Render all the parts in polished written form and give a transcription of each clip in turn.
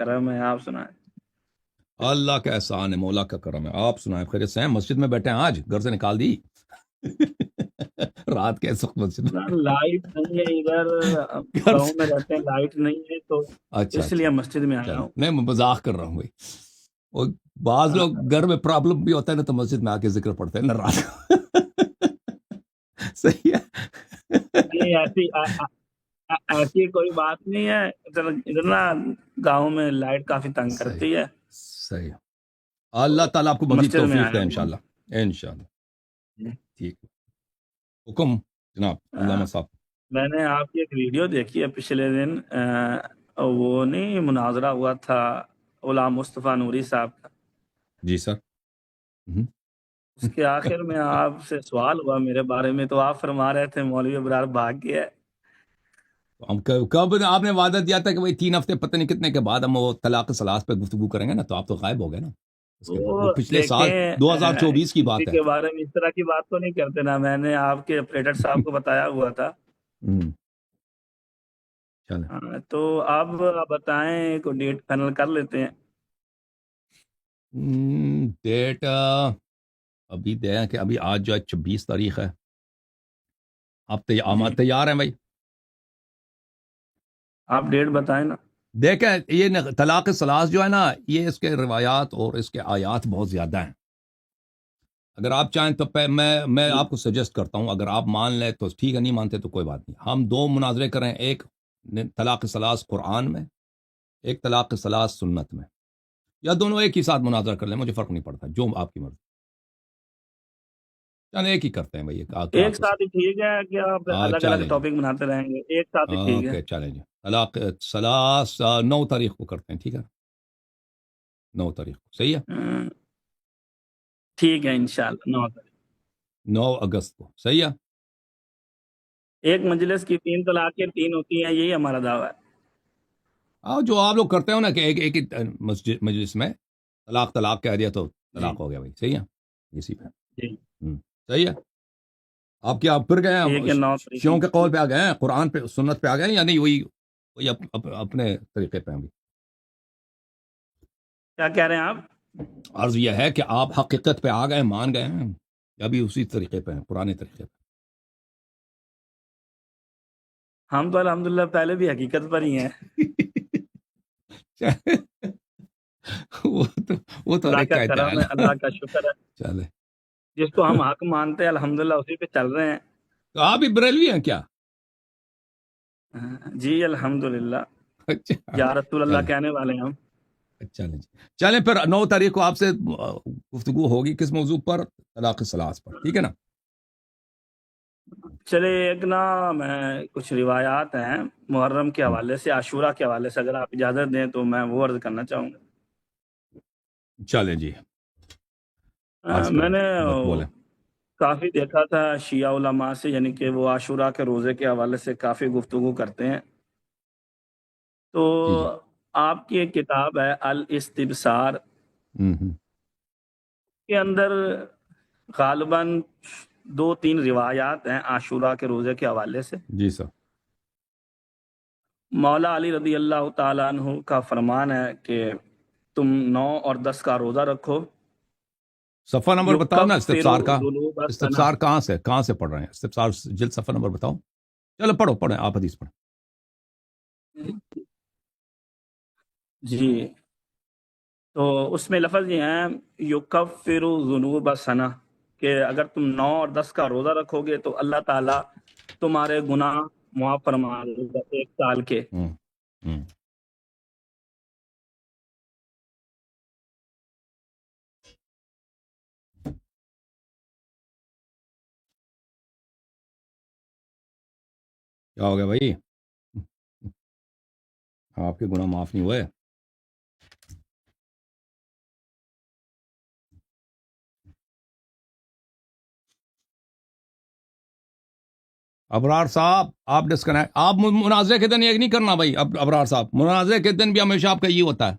کرم ہے، آپ سنائیں۔ اللہ کا احسان ہے، مولا کا کرم ہے، آپ سنائیں خیریت سے ہیں؟ مسجد میں بیٹھے ہیں، آج گھر سے نکال دی رات کے وقت مسجد نہ میں لائٹ نہیں ہے ادھر، گھر گاؤں میں سے رہتے ہیں، لائٹ نہیں ہے تو اچھا اس اچھا، لیے مسجد میں آیا چلیں، ہوں۔ نہیں میں مذاق کر رہا ہوں بھائی، اور بعض ہاں، لوگ گھر میں پرابلم بھی ہوتا ہے نا تو مسجد میں آ کے ذکر پڑھتے ہیں نا رات کو صحیح ہے نہیں ایسی ایسی کوئی بات نہیں ہے، ادھر نا گاؤں میں لائٹ کافی تنگ صحیح کرتی ہے، صحیح، اللہ تو تعالیٰ آپ کو مزید مسجد میں توفیق آیا دے ہوں۔ انشاءاللہ انشاءاللہ، ٹھیک، حکم جناب علامہ صاحب۔ میں نے آپ کی ایک ویڈیو دیکھی ہے پچھلے دن، وہ نہیں مناظرہ ہوا تھا غلام مصطفیٰ نوری صاحب کا، جی سر، اس کے آخر میں آپ سے سوال ہوا میرے بارے میں، تو آپ فرما رہے تھے مولوی ابرار بھاگ گیا ہے۔ ہم کب آپ نے وعدہ دیا تھا کہ بھائی 3 ہفتے پتہ نہیں کتنے کے بعد ہم وہ طلاق ثلاث پہ گفتگو کریں گے نا، تو آپ تو غائب ہو گئے نا اس کے بعد، وہ وہ پچھلے سال دیکھیں 2024 کی کسی بات ہے۔ کے بارے میں اس طرح کی بات تو نہیں کرتے نا، میں نے آپ کے آپریٹر صاحب کو بتایا ہوا تھا۔ چلیں، تو آپ بتائیں، کوئی ڈیٹ فائنل کر لیتے ہیں۔ ڈیٹ ابھی دیں کہ ابھی آج جو ہے 26 تاریخ ہے، آپ جی تیار ہیں بھائی؟ آپ ڈیٹ بتائیں نا۔ دیکھیں یہ طلاق ثلاث جو ہے نا، یہ اس کے روایات اور اس کے آیات بہت زیادہ ہیں، اگر آپ چاہیں تو میں جی آپ کو سجیسٹ کرتا ہوں، اگر آپ مان لیں تو ٹھیک ہے، نہیں مانتے تو کوئی بات نہیں، ہم 2 مناظرے کریں، ایک طلاق ثلاث قرآن میں، ایک طلاق ثلاث سنت میں، یا دونوں ایک ہی ساتھ مناظرہ کر لیں، مجھے فرق نہیں پڑتا، جو آپ کی مرضی، چلیں ایک ہی کرتے ہیں بھائی، کیا ایک آپ ساتھ ہی ٹھیک ہے کہ آپ الگ الگ چلیں جی، ٹاپک بناتے رہیں گے؟ ایک ساتھ ہی ٹھیک ہے۔ اوکے چلیں جی، طلاق ثلاث 9 تاریخ کو کرتے ہیں، ٹھیک ہے، 9 تاریخ کو صحیح ہے، ٹھیک ہے انشاءاللہ 9 تاریخ۔ 9 اگست کو صحیح ہے، ایک مجلس کی 3 طلاقیں 3 ہوتی ہیں، یہی ہمارا دعویٰ ہے۔ جو آپ لوگ کرتے ہو نا کہ ایک ہی مجلس میں طلاق کہہ دیا تو جی طلاق ہو گیا بھائی، صحیح ہے، اسی پہ جی صحیح ہے، آپ کیا پھر گئے ٹھیک ہیں ہے 9 تاریخ شیعوں کے قول پہ آ گئے ہیں، قرآن پہ سنت پہ آ گئے ہیں، یا نہیں وہی اپنے طریقے پہ ہیں ابھی؟ کیا کہہ رہے ہیں آپ؟ عرض یہ ہے کہ آپ حقیقت پہ آ گئے، مان گئے ہیں، یا ابھی اسی طریقے پہ ہیں، پرانے طریقے پہ؟ ہم تو الحمدللہ پہلے بھی حقیقت پر ہی ہیں۔ وہ تو ہر اللہ ایک کا کا کرم ہے، ادعا اللہ ہے کا شکر ہے، چلے، جس کو ہم حق مانتے ہیں الحمدللہ اسی پہ چل رہے ہیں۔ تو آپ بھی بریلوی ہیں کیا؟ جی الحمدللہ، اچھا، یا رسول اللہ چلیں کہنے والے ہیں ہم۔ چلیں جی، چلیں پھر 9 تاریخ کو آپ سے گفتگو ہوگی، کس موضوع پر؟ طلاق ثلاث پر، ٹھیک ہے نا؟ چلے ایک نا میں کچھ روایات ہیں محرم کے حوالے سے، عاشورہ کے حوالے سے، اگر آپ اجازت دیں تو میں وہ عرض کرنا چاہوں گا۔ چلیں جی، عرض میں کریں، نے بولیں۔ کافی دیکھا تھا شیعہ علماء سے، یعنی کہ وہ عاشورہ کے روزے کے حوالے سے کافی گفتگو کرتے ہیں، تو جی جی، آپ کی ایک کتاب ہے الاستبصار، کے اندر غالباً 2-3 روایات ہیں عاشورہ کے روزے کے حوالے سے۔ جی سر، مولا علی رضی اللہ تعالیٰ عنہ کا فرمان ہے کہ تم 9 اور 10 کا روزہ رکھو، صفحہ نمبر بتاؤ نا یکفر استفسار کا، ذنوب السنہ۔ استفسار کہاں سے پڑھ رہے ہیں؟ استفسار جلد صفحہ نمبر بتاؤ، چلو پڑھیں، آپ حدیث پڑھیں۔ جی تو اس میں لفظ یہ ہیں یکفر ذنوب السنہ، کہ اگر تم 9 اور 10 کا روزہ رکھو گے تو اللہ تعالیٰ تمہارے گناہ معاف فرما دے گا 1 سال کے۔ ہوں ہوں کیا ہو گیا بھائی؟ آپ کے گناہ معاف نہیں ہوئے؟ ابرار صاحب آپ ڈسکنیکٹ، آپ مناظرے کے دن یہ نہیں کرنا بھائی، ابرار صاحب مناظرے کے دن بھی ہمیشہ آپ کا یہ ہوتا ہے،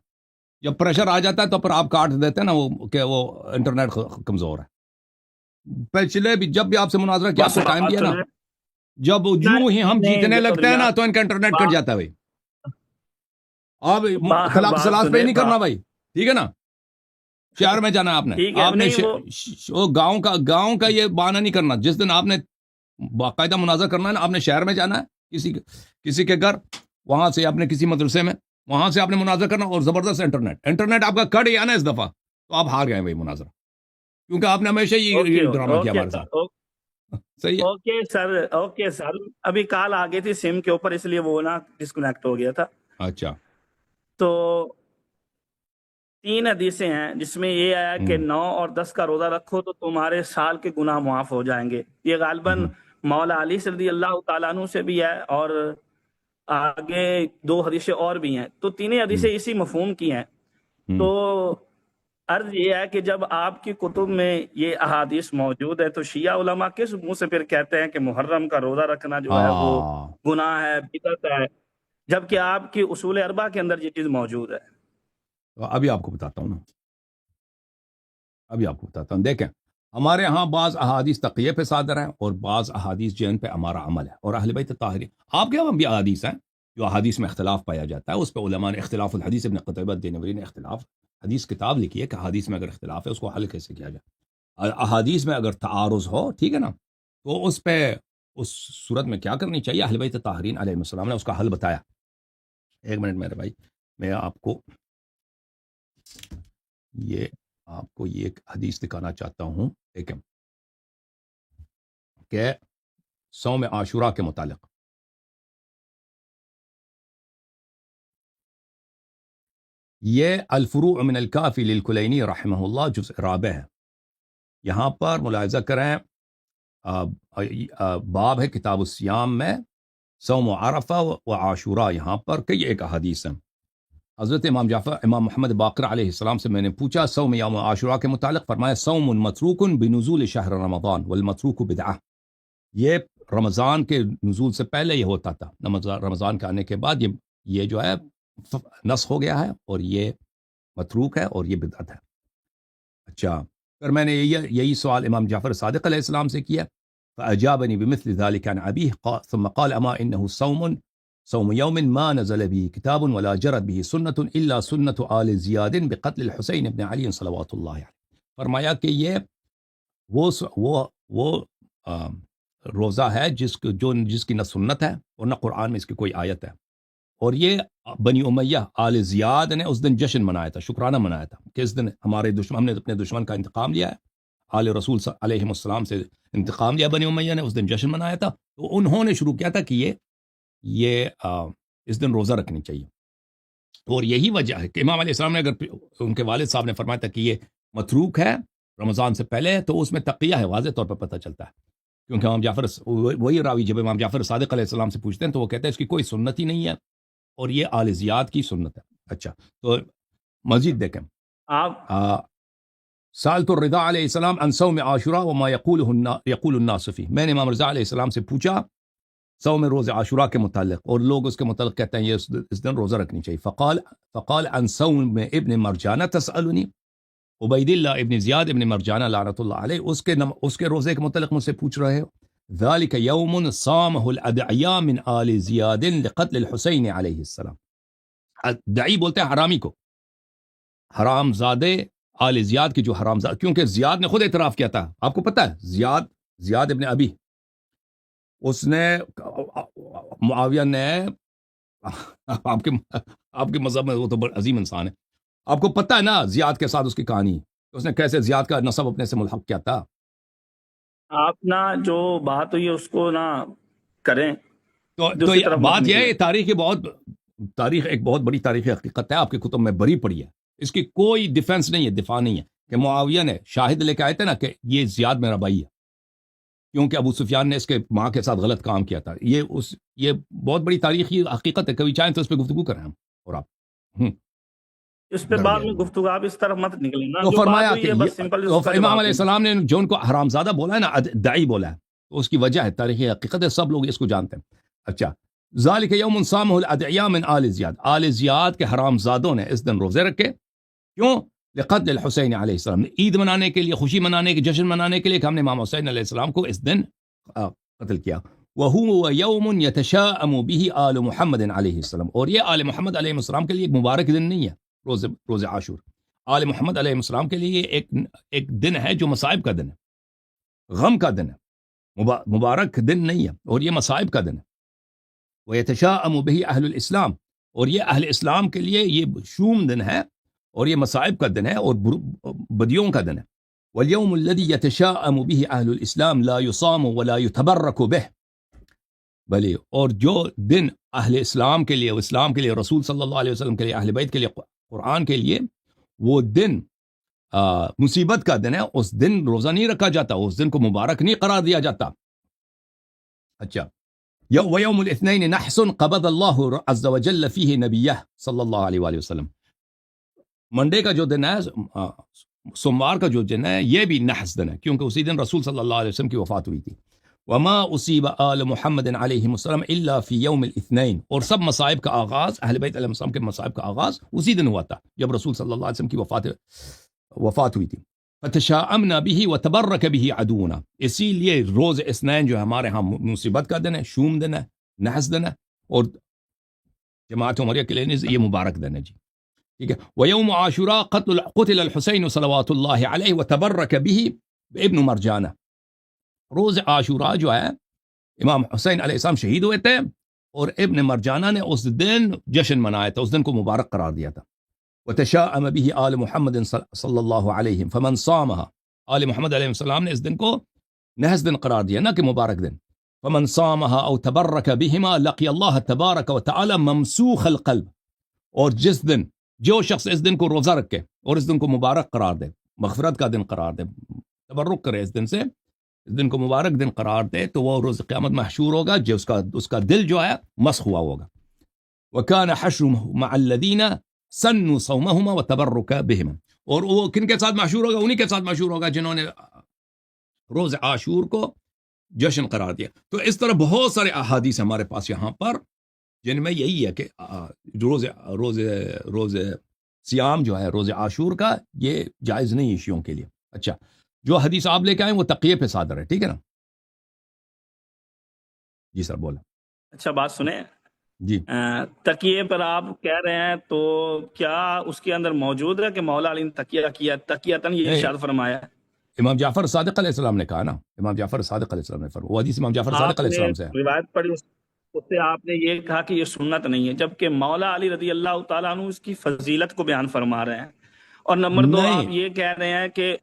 جب پریشر آ جاتا ہے تو پھر آپ کاٹ دیتے ہیں نا، وہ کہ وہ انٹرنیٹ کمزور ہے۔ پچھلے بھی جب بھی آپ سے مناظرہ کیا، آپ کو ٹائم بات دیا نا، سنیں، جب یوں ہی ہم نہیں جیتنے دیکھو لگتے ہیں نا ریاض، تو ان کا انٹرنیٹ کٹ بات جاتا ہے بھائی۔ آپ خلاف بات سلاس پہ سنیں نہیں کرنا بھائی، ٹھیک ہے نا؟ شہر میں جانا آپ نے، ٹھیک ہے آپ نے نہیں وہ گاؤں کا یہ بہانہ نہیں کرنا. جس دن آپ نے باقاعدہ مناظر کرنا ہے نا، آپ نے شہر میں جانا ہے، کسی کے گھر، وہاں سے آپ نے کسی مدرسے میں، وہاں سے آپ نے مناظر کرنا، اور زبردست انٹرنیٹ آپ کا کٹ گیا نا اس دفعہ، تو آپ ہار گئے بھائی مناظر، کیونکہ آپ نے ہمیشہ اوکے یہ ڈرامہ کیا اوکے ہمارے ساتھ. صحیح ہے. اوکے سر ابھی کال آ گئی تھی سم کے اوپر، اس لیے وہ نا ڈسکنیکٹ ہو گیا تھا. اچھا. تو 3 حدیثیں ہیں جس میں یہ آیا کہ 9 اور 10 کا روزہ رکھو تو تمہارے سال کے گناہ معاف ہو جائیں گے. یہ غالباً مولا علی رضی اللہ تعالیٰ عنہ سے بھی ہے، اور آگے 2 حدیثیں اور بھی ہیں. تو تینیں حدیثیں اسی مفہوم کی ہیں. تو عرض یہ ہے کہ جب آپ کی کتب میں یہ احادیث موجود ہے تو شیعہ علماء کس منہ سے پھر کہتے ہیں کہ محرم کا روزہ رکھنا جو ہے وہ ہاں، گناہ ہے، بدعت ہے، جبکہ آپ کی اصول 4 کے اندر یہ چیز موجود ہے. تو ابھی آپ کو بتاتا ہوں. دیکھیں، ہمارے ہاں بعض احادیث تقیہ پہ صادر ہیں، اور بعض احادیث جن پہ ہمارا عمل ہے، اور اہل بیت طاہرین آپ کے ہاں بھی احادیث ہیں جو احادیث میں اختلاف پایا جاتا ہے. اس پہ علماء نے اختلاف الحدیث، ابن قتیبہ دینوری نے اختلاف حدیث کتاب لکھی ہے کہ احادیث میں اگر اختلاف ہے اس کو حل کیسے کیا جائے. احادیث میں اگر تعارض ہو، ٹھیک ہے نا، تو اس پہ اس صورت میں کیا کرنی چاہیے. اہل بیت طاہرین علیہ السلام نے اس کا حل بتایا. ایک منٹ میرے بھائی، میں آپ کو یہ ایک حدیث دکھانا چاہتا ہوں. دیکھیں کہ صوم عاشوراء کے متعلق یہ الفروع من الکافی للکلینی رحمہ اللہ جزء رابع ہے. یہاں پر ملاحظہ کریں، باب ہے کتاب الصیام میں، صوم عرفہ و عاشوراء، یہاں پر کئی ایک احادیث ہیں. حضرت امام محمد باقر علیہ السلام سے میں نے پوچھا صوم یوم عاشوراء کے متعلق، فرمایا صوم متروک بنزول شہر رمضان والمتروک بدعہ. یہ رمضان کے نزول سے پہلے یہ ہوتا تھا، رمضان کے آنے کے بعد یہ جو ہے نسخ ہو گیا ہے، اور یہ متروک ہے اور یہ بدعت ہے. اچھا، پھر میں نے یہی سوال امام جعفر صادق علیہ السلام سے کیا، فأجابني بمثل ذلك عن أبيه ثم قال أما إنه صوم يوم ما نزل به كتاب ولا جرت به سنة إلا سنة آل زياد بقتل الحسين بن علي صلوات اللہ علیہ. فرمایا کہ یہ وہ روزہ ہے جس کی نہ سنت ہے اور نہ قرآن میں اس کی کوئی آیت ہے، اور یہ بنی امیہ آل زیاد نے اس دن جشن منایا تھا، شکرانہ منایا تھا کہ اس دن ہم نے اپنے دشمن کا انتقام لیا ہے. آل رسول علیہ السلام سے انتقام لیا بنی امیہ نے، اس دن جشن منایا تھا. تو انہوں نے شروع کیا تھا کہ یہ اس دن روزہ رکھنی چاہیے. اور یہی وجہ ہے کہ امام علیہ السلام نے، اگر ان کے والد صاحب نے فرمایا تھا کہ یہ متروک ہے رمضان سے پہلے، تو اس میں تقیہ ہے، واضح طور پر پتہ چلتا ہے. کیونکہ امام جعفر وہی راوی جب امام جعفر صادق علیہ السلام سے پوچھتے ہیں تو وہ کہتے ہیں اس کی کوئی سنت ہی نہیں ہے، اور یہ آل زیاد کی سنت ہے. اچھا، تو مزید دیکھیں، سالت الرضا علیہ السلام عن صوم عاشوراء وما یقول الناس فیہ. میں نے امام رضا علیہ السلام سے پوچھا صوم روز عاشوراء کے متعلق، اور لوگ اس کے متعلق کہتے ہیں یہ اس دن روزہ رکھنی چاہیے. فقال عن صوم ابن مرجانہ تسألنی. عبید اللہ ابن زیاد ابن مرجانہ لعنت اللہ علیہ اس کے روزے کے متعلق مجھ سے پوچھ رہے ہو. ذلك يوم صامه الادعیاء من آل زیاد لقتل الحسین علیہ السلام. ادعی بولتے ہیں حرامی کو، حرام زادے آل زیاد کی جو حرام زادے، کیونکہ زیاد نے خود اعتراف کیا تھا. آپ کو پتہ ہے زیاد ابن ابی، اس نے معاویہ نے آپ کے مذہب میں وہ تو بڑا عظیم انسان ہے، آپ کو پتہ ہے نا زیاد کے ساتھ اس کی کہانی، اس نے کیسے زیاد کا نسب اپنے سے ملحق کیا تھا. آپ نا جو بات ہوئی ہے اس کو نہ کریں، تو بات یہ ہے، تاریخ ایک بہت بڑی تاریخی حقیقت ہے، آپ کی کتب میں بری پڑی ہے، اس کی کوئی ڈیفنس نہیں ہے، دفاع نہیں ہے کہ معاویہ نے شاہد لے کے آئے تھے نا کہ یہ زیاد میرا بھائی ہے، کیونکہ ابو سفیان نے اس کے ماں کے ساتھ غلط کام کیا تھا. یہ بہت بڑی تاریخی حقیقت ہے، کبھی چاہیں تو اس پہ گفتگو کریں ہم اور آپ. اس پہ بعد میں گفتگو، آپ اس طرف مت نکلیں نا. تو جو فرمایا بات ہوئی ہے بس سمپل امام علیہ السلام نے جو ان کو حرامزادہ بولا ہے نا، داعی بولا ہے، تو اس کی وجہ ہے، تاریخی حقیقت ہے، سب لوگ اس کو جانتے ہیں. اچھا، ذالک یوم صامہ الادعیاء من آل زیاد، آل زیاد کے حرامزادوں نے اس دن روزے رکھے. کیوں؟ لقتل الحسین علیہ السلام، عید منانے کے لیے، خوشی منانے کے، جشن منانے کے لیے کہ ہم نے امام حسین علیہ السلام کو اس دن قتل کیا. وهو يوم يتشاءم به آل محمد علیہ السلام، اور یہ آل محمد علیہ السلام کے لیے ایک مبارک دن نہیں ہے روز عاشور. آل محمد علیہ السلام کے لیے ایک دن ہے جو مصائب کا دن ہے، غم کا دن ہے، مبارک دن نہیں ہے، اور یہ مصائب کا دن ہے. ويتشاءم به اہل الاسلام، اور یہ اہل اسلام کے لیے یہ شوم دن ہے اور یہ مصائب کا دن ہے اور بدیوں کا دن ہے. واليوم الذي يتشاءم به اہل الاسلام لا يصام ولا يتبرك به، بھلے اور جو دن اہل اسلام کے لیے، اسلام کے لیے، رسول صلی اللہ علیہ وسلم کے لیے، اہل بیت کے لیے، قرآن کے لیے، وہ دن مصیبت کا دن ہے، اس دن روزہ نہیں رکھا جاتا، اس دن کو مبارک نہیں قرار دیا جاتا. اچھا، ويوم الاثنين نحس قبض الله عز وجل فيه نبيه صلی اللہ علیہ وآلہ وسلم. منڈے کا جو دن ہے، سوموار کا جو دن ہے، یہ بھی نحس دن ہے، کیونکہ اسی دن رسول صلی اللہ علیہ وسلم کی وفات ہوئی تھی. وما اصیب آل محمد علیہ السلام الا فی یوم الاثنین، اور سب مصائب کا آغاز، اہل بیت علیہ السلام کے مصائب کا آغاز اسی دن ہوا تھا جب رسول صلی اللہ علیہ وسلم کی وفات ہوئی تھی. فتشاءمنا به وتبرك به عدونا، اسی لیے روز اثنین جو ہے ہمارے ہاں مصیبت کا دن ہے، شوم دن ہے، نحس دن ہے، اور جماعت عمریہ کے لیے یہ مبارک دن ہے. جی ٹھیک ہے. ويوم عاشوراء قتل الحسین صلوات اللہ علیہ وتبرك به ابن مرجانہ. روز عاشوراء جو ہے امام حسین علیہ السلام شہید ہوئے تھے، اور ابن مرجانہ نے اس دن جشن منایا تھا، اس دن کو مبارک قرار دیا تھا. وتشاءم به آل محمد صلی اللہ علیہ فمن صامها، آل محمد علیہ السلام نے اس دن کو نحس دن قرار دیا، نہ کہ مبارک دن. فمن صامها او تبرک بهما لقی اللہ تبارک وتعالی ممسوخ القلب، اور جس دن جو شخص اس دن کو روزہ رکھے اور اس دن کو مبارک قرار دے، مغفرت کا دن قرار دے، تبرک کرے اس دن سے، اس دن کو مبارک دن قرار دے، تو وہ روز قیامت محشور ہوگا جو اس کا دل جو ہے مسخ ہوا ہوگا. وَكَانَ حَشْرُهُ مَعَ الَّذِينَ سَنُّوا صَوْمَهُمَا وَتَبَرُّكَ بِهِمَا، اور وہ کن کے ساتھ محشور ہوگا؟ انہی کے ساتھ محشور ہوگا جنہوں نے روز عاشور کو جشن قرار دیا. تو اس طرح بہت سارے احادیث ہمارے پاس یہاں پر جن میں یہی ہے کہ روز سیام جو ہے روز عاشور کا، یہ جائز نہیں ہے شیعوں کے لیے. اچھا، جو حدیث آپ لے کے آئیں وہ تقیہ پہ صادر ہے، ٹھیک ہے نا؟ جی سر بولا. اچھا بات سنیں، جی تکیے پر آپ کہہ رہے ہیں، تو کیا اس کے اندر موجود ہے کہ مولا علی نے تکیہ کیا، تکیتاً یہ ارشاد فرمایا؟ امام جعفر صادق علیہ السلام نے کہا نا، امام جعفر صادق علیہ السلام نے فرمایا، وہ حدیث امام جعفر صادق علیہ السلام سے ہے. روایت پڑھی، اس سے آپ نے یہ کہا کہ یہ سنت نہیں ہے، جبکہ مولا علی رضی اللہ تعالیٰ عنہ اس کی فضیلت کو بیان فرما رہے ہیں. اور نمبر دو، آپ یہ کہہ رہے ہیں کہ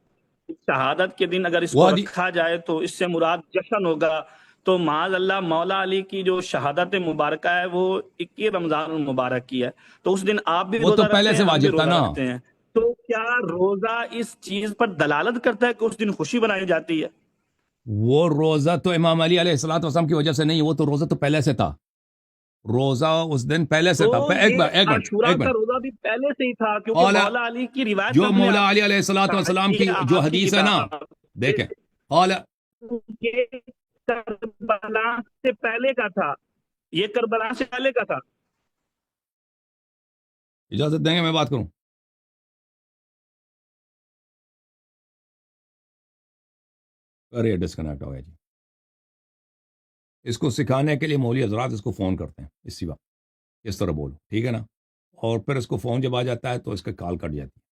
شہادت کے دن اگر اس کو رکھا جائے تو اس سے مراد جشن ہوگا، تو معاذ اللہ مولا علی کی جو شہادت مبارکہ ہے وہ 21 رمضان المبارک کی ہے، تو اس دن آپ بھی وہ تو پہلے سے واجب تھا نا. تو کیا روزہ اس چیز پر دلالت کرتا ہے کہ اس دن خوشی بنائی جاتی ہے؟ وہ روزہ تو امام علی علیہ السلام کی وجہ سے نہیں، وہ تو روزہ تو پہلے سے تھا، روزہ اس دن پہلے سے تھا. ایک منٹ روزہ بھی پہلے سے ہی تھا، کیونکہ مولا علی کی روایت جو مولا علی علیہ السلام کی جو حدیث ہے نا، دیکھیں قال کربلا سے پہلے کا تھا، یہ کربلا سے پہلے کا تھا. اجازت دیں گے میں بات کروں؟ ارے ڈسکنیکٹ ہو گیا جی. اس کو سکھانے کے لیے مولوی حضرات اس کو فون کرتے ہیں اسی وقت، اس طرح بولو، ٹھیک ہے نا؟ اور پھر اس کو فون جب آ جاتا ہے تو اس کا کال کٹ جاتی ہے.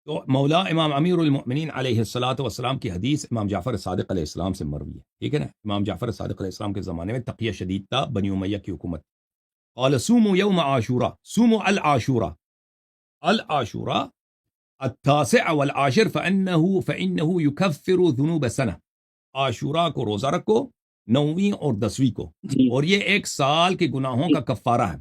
تو مولا امام امیر المؤمنین علیہ السلام کی حدیث امام جعفر صادق علیہ السلام سے مروی ہے، ٹھیک ہے نا؟ امام جعفر صادق علیہ السلام کے زمانے میں تقیہ شدید تھا، بنی امیہ کی حکومت. قال صوموا یوم عاشوراء، صوموا العاشوراء التاسع والعاشر فإنه يكفر ذنوب سنہ. عاشوراء کو روزہ رکھو، 9ویں اور 10ویں کو، اور یہ ایک سال کے گناہوں کا کفارہ ہے.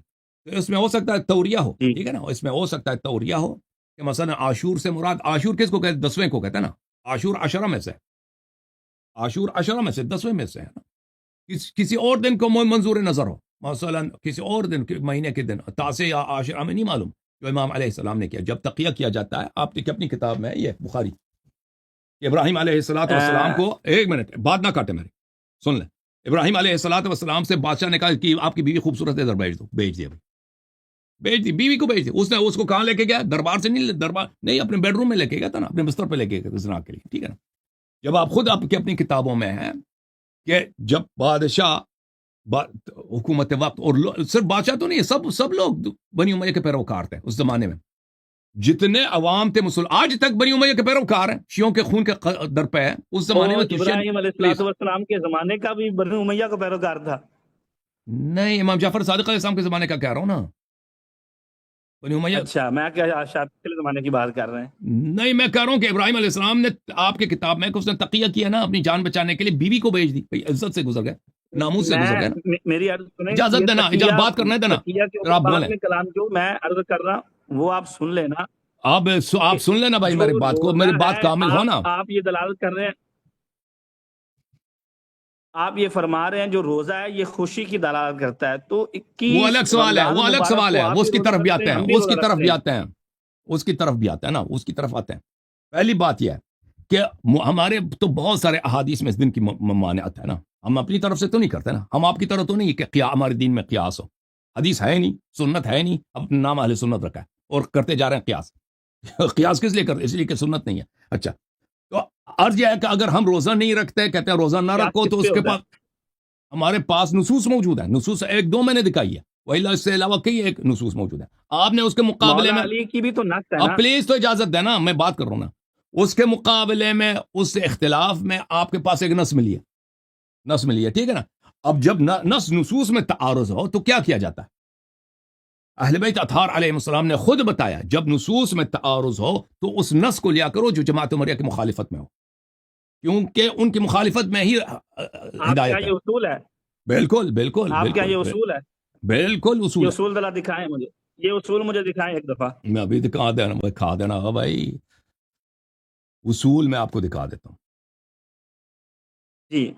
تو اس میں ہو سکتا ہے توریہ ہو، ٹھیک ہے نا؟ اس میں ہو سکتا ہے توریہ ہو کہ مثلا عاشور سے مراد، عاشور کس کو کہتے ہیں؟ 10ویں کو کہتے ہیں نا. عاشور عشرہ میں سے، عاشور عشرہ میں سے 10ویں میں سے ہے نا. کسی اور دن کو منظور نظر ہو، مثلا کسی اور دن مہینے کے دن تاسع یا عاشرہ میں نہیں معلوم جو امام علیہ السلام نے کیا. جب تقیہ کیا جاتا ہے، آپ کی اپنی کتاب میں یہ بخاری، ابراہیم علیہ السلام کو، ایک منٹ بات نہ کاٹے میری، سن لیں. ابراہیم علیہ السلام سے بادشاہ نے کہا کہ آپ کی بیوی خوبصورت ہے، ادھر بھیج دو. بھیج دیا، بھیج دی بیوی کو، بھیج دی. اس نے اس کو کہاں لے کے گیا؟ دربار سے نہیں، دربار نہیں، اپنے بیڈ روم میں لے کے گیا تھا نا، اپنے بستر پہ لے کے گیا زنا کے لیے، ٹھیک ہے نا؟ جب آپ خود آپ کی اپنی کتابوں میں ہیں کہ جب بادشاہ حکومت وقت اور صرف بادشاہ تو نہیں، سب لوگ بنی امیہ کے پیروکار تھے اس زمانے میں، جتنے عوام تھے آج تک بنی امیہ کے پیروکار ہیں، شیعوں کے خون کے در پہ ہے۔ اس زمانے وہ میں تو ابراہیم علیہ پلیز السلام کے زمانے کا بھی بنو امیہ کا پیروکار تھا۔ نہیں، امام جعفر صادق علیہ السلام کے زمانے کا کہہ رہا ہوں نا، بنی امیہ اچھا، میں کیا شاید پچھلے زمانے کی بات کر رہے ہیں؟ نہیں، میں کہہ رہا ہوں کہ ابراہیم علیہ السلام نے آپ کی کتاب میں کہ اس نے تقیہ کیا نا، اپنی جان بچانے کے لیے بیوی کو بھیج دی، بھئی عزت سے گزر گئے، ناموس سے گزر گئے نا۔ میری عرض سنیں، اجازت یہ دینا، تقیہ بات کرنے دینا، تقیہ کے پھر اوپر آپ بعد بولیں، میں کلام جو میں عرض کر رہا ہوں وہ آپ سن لینا آپ کہ سن لینا بھائی جو میری بات کو، روزہ میری بات ہے، کامل ہو نا۔ آپ یہ دلالت کر رہے ہیں، آپ یہ فرما رہے ہیں جو روزہ ہے یہ خوشی کی دلالت کرتا ہے، تو وہ 21 الگ سوال ہے، رمضان وہ الگ مبارک سوال کو ہے، آپ وہ بھی اس کی روزہ طرف بھی رکھتے آتے ہیں، ہیں، ہم بھی اس کی روزہ طرف رکھتے بھی ہیں۔ آتے ہیں، اس کی طرف بھی آتے ہیں نا، اس کی طرف آتے ہیں۔ پہلی بات یہ ہے کہ ہمارے تو بہت سارے احادیث میں اس دن کی ممانعت ہے نا، ہم اپنی طرف سے تو نہیں کرتے نا، ہم آپ کی طرف تو نہیں کہ ہمارے دین میں قیاس ہو، حدیث ہے نہیں، سنت ہے نہیں، اپنا نام اہل سنت رکھا ہے اور کرتے جا رہے ہیں قیاس۔ قیاس کس لیے کرتے؟ اس لیے کہ سنت نہیں ہے۔ اچھا، تو عرض یہ ہے کہ اگر ہم روزہ نہیں رکھتے، کہتے ہیں روزہ نہ کیا رکھو، تو کس پہ اس کے ہوتا پاس ہے؟ ہمارے پاس نصوص موجود ہیں، نصوص ایک دو میں نے دکھائی ہے، وہی اس سے علاوہ کئی ایک نصوص موجود ہیں۔ آپ نے اس کے مقابلے مولا میں، علی کی بھی تو نقص ہے اب نا۔ پلیز تو اجازت دینا، میں بات کر رہا ہوں نا، اس کے مقابلے میں، اس سے اختلاف میں آپ کے پاس ایک نص ملی ہے، ٹھیک ہے نا۔ اب جب نصوص میں تعارض ہو تو کیا کیا جاتا ہے؟ اہل بیت اطہار علیہ السلام نے خود بتایا، جب نصوص میں تعارض ہو تو اس نص کو لیا کرو جو جماعت عمریہ کی مخالفت میں ہو، کیونکہ ان کی مخالفت میں ہی آپ کیا ہدایت ہے۔ یہ اصول ہے؟ بالکل بالکل آپ کیا بالکل یہ اصول ہے؟ بالکل یہ اصول ہے۔ اصول ذرا دکھائیں مجھے، یہ اصول مجھے دکھائیں ایک دفعہ۔ میں ابھی دکھا دینا ہاں بھائی، اصول میں آپ کو دکھا دیتا ہوں، جی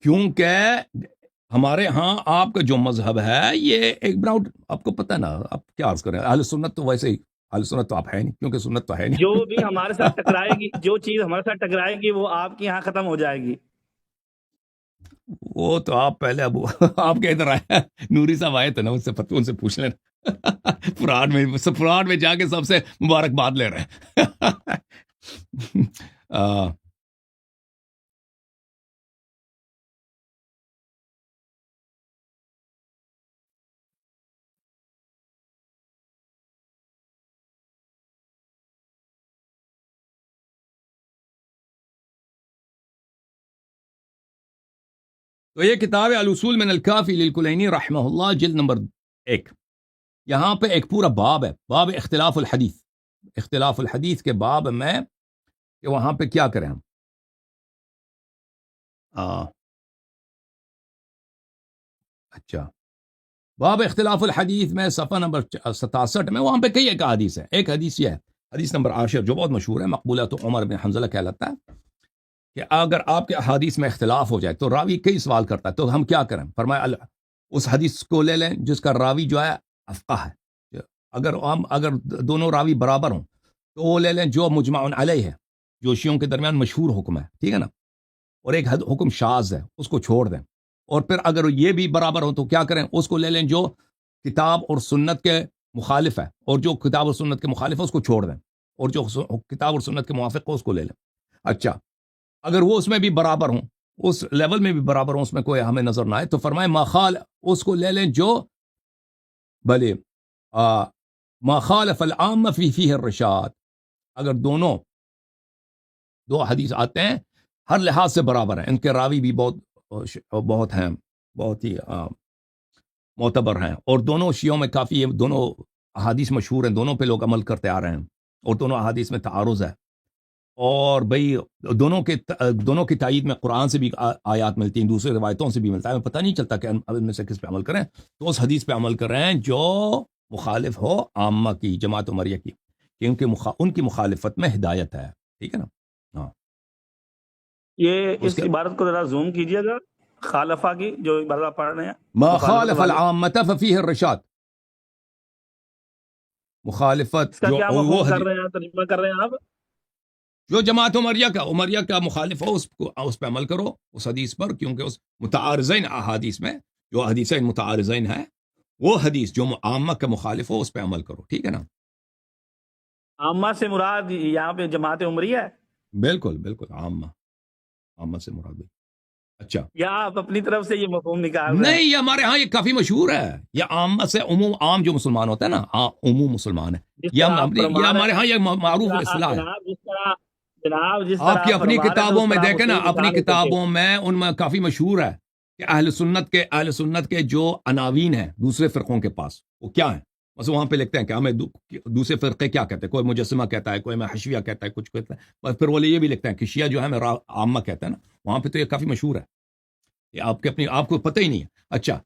کیونکہ ہمارے ہاں آپ کا جو مذہب ہے یہ ایک براؤڈ، آپ کو پتہ نا، آپ کیا عرض کریں، اہل سنت تو ویسے ہی، اہل سنت تو آپ ہے نہیں، کیونکہ سنت تو ہے جو نہیں۔ بھی ہمارے ساتھ ٹکرائے گی، جو چیز ہمارے ساتھ ٹکرائے گی وہ آپ کے یہاں ختم ہو جائے گی۔ وہ تو آپ پہلے ابو آپ کے ادھر آئے نوری صاحب آئے تھے نا، ان سے پوچھ لینا، فراڈ میں جا کے سب سے مبارکباد لے رہے ہیں۔ تو یہ کتاب ہے الاصول من الکافی للکلینی رحمہ اللہ، جلد نمبر 1۔ یہاں پہ ایک پورا باب ہے، باب اختلاف الحدیث، اختلاف الحدیث کے باب میں کہ وہاں پہ کیا کریں ہم۔ اچھا، باب اختلاف الحدیث میں صفحہ نمبر 67 میں، وہاں پہ کئی ایک حدیث ہے، ایک حدیث یہ ہے، حدیث نمبر 10 جو بہت مشہور ہے، مقبولات عمر بن حنظلہ کہلاتا ہے، کہ اگر آپ کے حدیث میں اختلاف ہو جائے تو راوی کئی سوال کرتا ہے، تو ہم کیا کریں؟ فرمایا اس حدیث کو لے لیں جس کا راوی جو ہے افقہ ہے، اگر دونوں راوی برابر ہوں تو وہ لے لیں جو مجمع علیہ ہے، جو شیعوں کے درمیان مشہور حکم ہے، ٹھیک ہے نا، اور ایک حکم شاذ ہے اس کو چھوڑ دیں، اور پھر اگر یہ بھی برابر ہو تو کیا کریں؟ اس کو لے لیں جو کتاب اور سنت کے مخالف ہے، اور جو کتاب اور سنت کے مخالف ہے اس کو چھوڑ دیں، اور جو کتاب اور سنت کے موافق ہے اس کو لے لیں۔ اچھا، اگر وہ اس میں بھی برابر ہوں، اس لیول میں بھی برابر ہوں، اس میں کوئی ہمیں نظر نہ آئے، تو فرمائے ماخال، اس کو لے لیں جو بھلے ما خالف العام فی الرشاد، اگر دو حدیث آتے ہیں ہر لحاظ سے برابر ہیں، ان کے راوی بھی بہت ہیں، بہت ہی معتبر ہیں، اور دونوں شیعوں میں کافی دونوں احادیث مشہور ہیں، دونوں پہ لوگ عمل کرتے آ رہے ہیں، اور دونوں احادیث میں تعارض ہے، اور بھئی دونوں کی تائید میں قرآن سے بھی آیات ملتی ہیں، دوسرے روایتوں سے بھی ملتا ہے، ہمیں پتہ نہیں چلتا کہ ان میں سے کس پہ عمل کریں، تو اس حدیث پہ عمل کر رہے ہیں جو مخالف ہو عامہ کی، جماعت عمریہ کی، کیونکہ ان کی مخالفت میں ہدایت ہے، ٹھیک ہے نا۔ ہاں، یہ اس اس کے عبارت کو ذرا زوم کیجیے گا، خالفہ کی جو عبارت پڑھ رہے ہیں، ما مخالفت خالف والی، العامة ففيه الرشاد، مخالفت اس کا جو کیا وہ مفہوم کر حدیث رہے ہیں، ترجمہ کر رہے ہیں آپ؟ جو جماعت عمریہ کا مخالف ہو اس پہ عمل کرو، اس حدیث پر، کیونکہ اس متعارضین احادیث میں جو حدیثین متعارضین ہیں، وہ حدیث جو عامہ کا مخالف ہو اس پہ عمل کرو، ٹھیک ہے نا۔ عامہ سے مراد یہاں پہ جماعت عمریہ ہے؟ بالکل بالکل، عامہ سے مراد ہے۔ اچھا یا آپ اپنی طرف سے یہ مفہوم نکال رہے ہیں؟ نہیں، یہ ہمارے ہاں یہ کافی مشہور ہے، یہ عام سے عموم، عام جو مسلمان ہوتا ہے نا، عموم مسلمان ہے، جس یہ طرح آپ یہ فرما ہمارے رہے ہاں ہیں، یہ معروف اصطلاح ہے۔ جناب جس طرح آپ کی آپ اپنی فرما رہے ہیں تو کتابوں اس میں طرح دیکھیں نا، مفہوم اپنی نکال نہیں سکتے۔ کتابوں میں ان میں کافی مشہور ہے کہ اہل سنت کے جو عناوین ہیں دوسرے فرقوں کے پاس وہ کیا ہیں، بس وہاں پہ لکھتے ہیں کہ ہمیں دوسرے فرقے کیا کہتے ہیں، کوئی مجسمہ کہتا ہے، کوئی میں حشویہ کہتا ہے، کچھ کہتا ہے، بس پھر وہ یہ بھی لکھتے ہیں کہ شیعہ جو ہے میرا عامہ کہتا ہے نا، وہاں پہ تو یہ کافی مشہور ہے، یہ آپ کو پتہ ہی نہیں ہے۔ اچھا،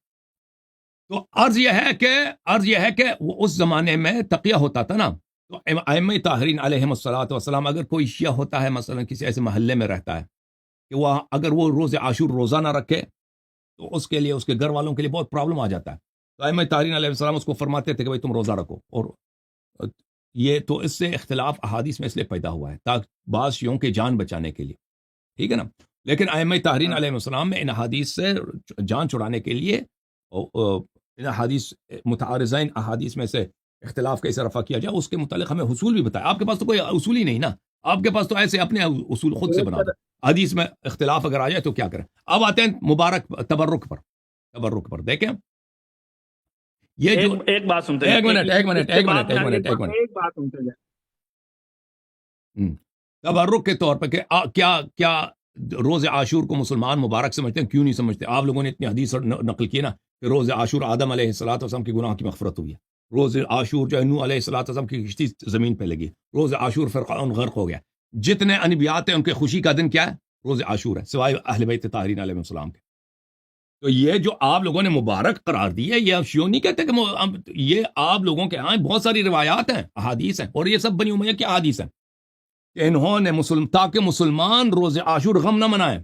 تو عرض یہ ہے کہ وہ اس زمانے میں تقیہ ہوتا تھا نا، تو ائمہ طاہرین علیہم الصلوۃ والسلام، اگر کوئی شیعہ ہوتا ہے مثلا کسی ایسے محلے میں رہتا ہے کہ وہ اگر وہ روز عاشور روزہ نہ رکھے تو اس کے لیے، اس کے گھر والوں کے لیے بہت پرابلم آ جاتا ہے، تو ائمہ طاہرین علیہ السلام اس کو فرماتے تھے کہ بھائی تم روزہ رکھو، اور یہ تو اس سے اختلاف احادیث میں اس لیے پیدا ہوا ہے تاکہ بعض شیعوں کی جان بچانے کے لیے، ٹھیک ہے نا، لیکن ائمہ طاہرین ہاں۔ علیہ السلام میں ان احادیث سے جان چھڑانے کے لیے ان احادیث متعارضین احادیث میں سے اختلاف کیسے رفع کیا جائے اس کے متعلق ہمیں حصول بھی بتایا۔ آپ کے پاس تو کوئی اصول ہی نہیں نا، آپ کے پاس تو ایسے اپنے اصول خود سے بنا دو، حدیث میں اختلاف اگر آ جائے تو کیا کریں۔ اب آتے ہیں مبارک تبرک پر دیکھیں، یہ جو ایک بات سنتے ایک جائیں، منٹ اس کے بعد میں ایک بات سنتے جائیں۔ تبرک کے طور پہ کہ کیا روز عاشور کو مسلمان مبارک سمجھتے ہیں؟ کیوں نہیں سمجھتے؟ آپ لوگوں نے اتنی حدیث نقل کی نا کہ روز عاشور آدم علیہ الصلوۃ والسلام کی گناہ کی مغفرت ہوئی ہے، روز عاشور جو ہے نوح علیہ الصلوۃ والسلام کی کشتی زمین پہ لگی، روز عاشور فرعون غرق ہو گیا، جتنے انبیاء ہیں ان کے خوشی کا دن کیا ہے؟ روز عاشور ہے، سوائے اہل بیت طاہرین علیہ السلام کے۔ تو یہ جو آپ لوگوں نے مبارک قرار دی ہے، یہ شیعہ نہیں کہتے کہ یہ آپ لوگوں کے ہاں بہت ساری روایات ہیں، احادیث ہیں، اور یہ سب بنی امیہ کی احادیث ہیں کہ انہوں نے تاکہ مسلمان روز عاشور غم نہ منائیں،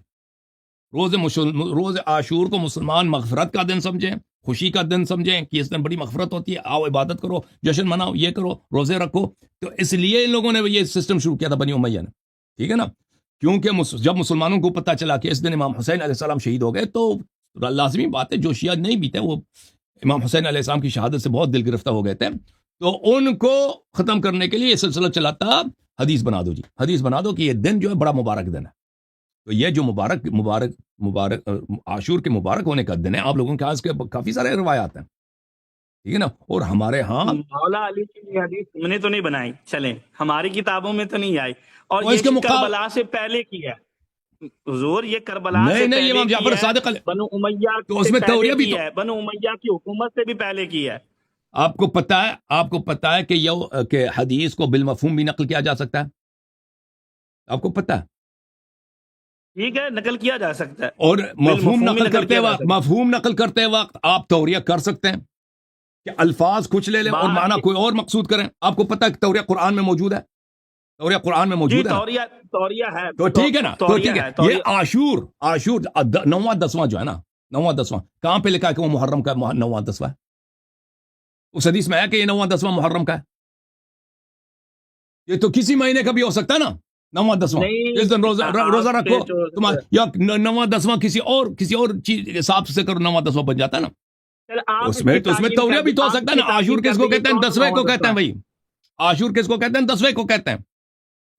روز عاشور کو مسلمان مغفرت کا دن سمجھیں، خوشی کا دن سمجھیں کہ اس دن بڑی مغفرت ہوتی ہے، آؤ عبادت کرو، جشن مناؤ، یہ کرو، روزے رکھو۔ تو اس لیے ان لوگوں نے یہ سسٹم شروع کیا تھا بنی امیہ نے، ٹھیک ہے نا، کیونکہ جب مسلمانوں کو پتہ چلا کہ اس دن امام حسین علیہ السلام شہید ہو گئے تو لازمی بات ہے جو شیعہ نہیں بھی تھے وہ امام حسین علیہ السلام کی شہادت سے بہت دل گرفتہ ہو گئے تھے، تو ان کو ختم کرنے کے لیے یہ سلسلہ چلاتا، حدیث بنا دو جی، حدیث بنا دو کہ یہ دن جو ہے بڑا مبارک دن ہے۔ تو یہ جو مبارک عاشور کے مبارک ہونے کا دن ہے، آپ لوگوں کے پاس کے کافی سارے روایات ہیں، ٹھیک ہے نا، اور ہمارے ہاں مولا علی کی یہ حدیث تم نے تو نہیں بنائی، چلیں ہماری کتابوں میں تو نہیں آئی، اور تو اس کے یہ کربلا سے پہلے کی ہے حضور، یہ کربلا سے نہیں پہلے امام کی جعفر ہے، صادق بنو امیہ تو اس سے میں پہلے توریہ بھی کی تو ہے، بنو امیہ کی حکومت سے بھی پہلے کی ہے۔ آپ کو پتہ ہے کہ حدیث کو بالمفہوم بھی نقل کیا جا سکتا ہے، آپ کو پتہ ہے، ٹھیک ہے، نقل کیا جا سکتا ہے، اور مفہوم بالمفہوم ہی نقل کرتے کیا جا وقت سکتا آپ توریہ کر سکتے ہیں کہ الفاظ کچھ لے لیں ہے۔ اور معنی کوئی اور مقصود کریں۔ آپ کو پتہ ہے کہ توریہ قرآن میں موجود ہے، توریہ قرآن میں جی، موجود ہے نا، توریہ ہے، تو ٹھیک ہے نا، تو توریہ ٹھیک ہے، ہے، یہ توریہ۔ عاشور 9واں 10واں جو ہے نا، 9واں 10واں کہاں پہ لکھا ہے کہ وہ محرم کا 9واں 10واں ہے؟ اس حدیث میں ہے کہ یہ 9واں 10واں محرم کا ہے؟ یہ تو کسی مہینے کا بھی ہو سکتا ہے نا، 9واں 10واں، نہیں، اس دن روزہ آپ رکھو کے یا 9واں 10واں کسی اور چیز حساب سے کرو، 9واں 10واں بن جاتا ہے نا، آپ اس میں تعین توریہ کر بھی تو ہو آپ سکتا ہے نا۔ عاشور تعین کس کر کو دیجیے کہتے ہیں؟ کون سا 10ویں کو نواں کہتے ہیں دسواں بھائی، عاشور کس کو کہتے ہیں؟ 10ویں کو کہتے ہیں،